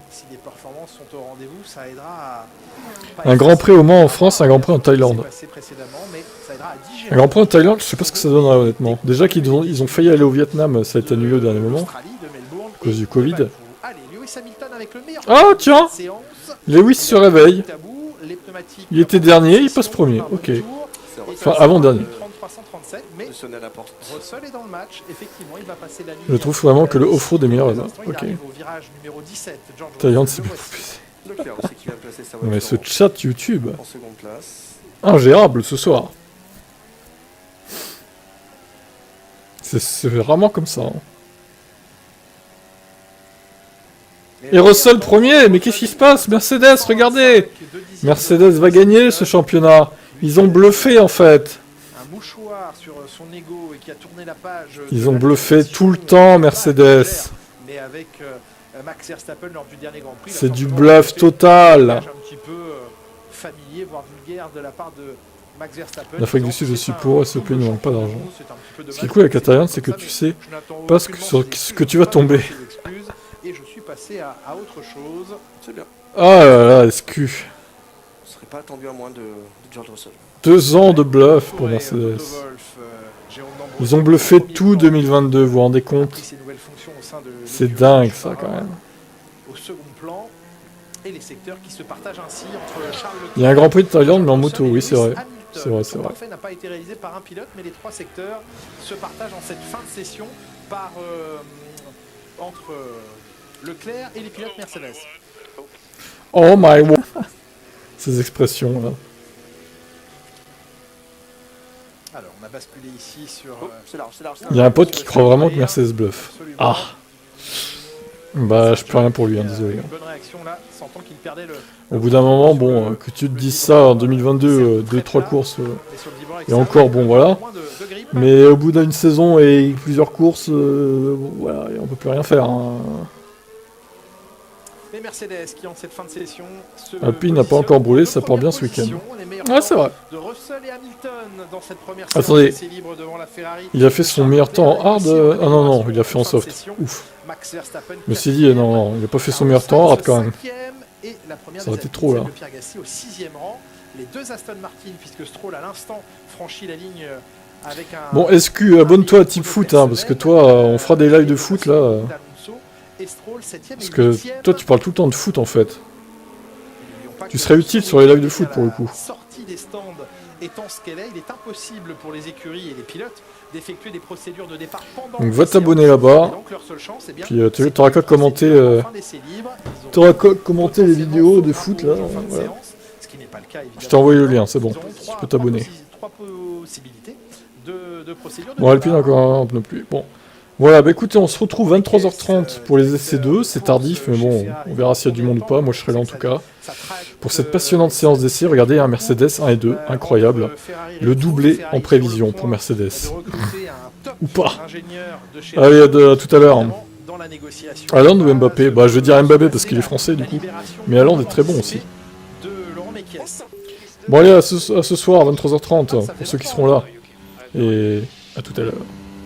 Un Grand Prix au Mans en France, un Grand Prix en Thaïlande. Un Grand Prix en Thaïlande, je sais pas ce que ça donnerait honnêtement. Déjà qu'ils ont failli aller au Vietnam, ça a été annulé au dernier moment, à cause du Covid. Ah tiens, Lewis se réveille. Il était dernier, il passe premier, ok. Enfin, avant-dernier. Je trouve vraiment que le off-road est meilleur là-bas. Ok. Thaïlande, c'est bien plus. Mais ce chat YouTube, ingérable ce soir. C'est vraiment comme ça. Hein. Et Russell premier, mais qu'est-ce qui se passe? Mercedes, regardez! Mercedes va gagner ce championnat. Ils ont bluffé en fait. Ils ont bluffé tout le temps, Mercedes. C'est du bluff total. L'Afrique du Sud, je suis pour, s'il te plaît, ne manque pas d'argent. Ce qui est cool avec la Thaïlande, c'est que tu sais pas sur ce que tu vas tomber. Ah là là, SQ. 2 ans de bluff pour Mercedes. Ils ont bluffé tout 2022, vous vous rendez compte? C'est dingue ça quand même. Il y a un Grand Prix de Thaïlande mais en moto, oui c'est vrai. C'est vrai, c'est vrai. n'a pas été réalisé par un pilote, mais les 3 secteurs se partagent en cette fin de session par entre Leclerc et les pilotes Mercedes. Oh my god. Ces expressions là. Alors, on a basculé ici sur... Il y a un pote qui croit vraiment que Mercedes bluffe. Ah. Bah, je peux rien pour lui, hein, désolé. Au bout d'un moment, bon, que tu te dises ça en 2022, 2-3 courses, et encore, bon, voilà. Mais au bout d'une saison et plusieurs courses, voilà, on peut plus rien faire. Hein. Alpine n'a pas encore brûlé, ça part bien ce week-end. Ah, c'est vrai. Attendez, il a fait son meilleur temps en hard. Ah non, non, il a fait en soft. Ouf. Je me suis dit, non, non, il a pas fait son meilleur temps en hard quand même. Ça aurait été trop là. Bon, SQ, abonne-toi à Type Foot, hein, parce que toi, on fera des lives de foot là. Parce que toi, tu parles tout le temps de foot en fait. Tu serais utile sur les lives de foot pour le coup. Donc va t'abonner là-bas. Puis t'auras qu'à commenter. T'auras qu'à commenter les vidéos de foot là. Voilà. Je t'ai envoyé le lien, c'est bon. Tu peux t'abonner. Bon, Alpine encore un peu plus. Bon. Voilà, bah écoutez, on se retrouve 23h30 pour les essais 2, c'est tardif, mais bon, on verra s'il y a du monde ou pas, moi je serai là en tout cas. Pour cette passionnante séance d'essais, regardez, un Mercedes 1 et 2, incroyable. Le doublé en prévision pour Mercedes. Ou pas. Allez, à tout à l'heure. Haaland ou Mbappé? Bah je vais dire Mbappé parce qu'il est français du coup, mais Haaland est très bon aussi. Bon allez, à ce soir, 23h30, pour ceux qui seront là. Et à tout à l'heure.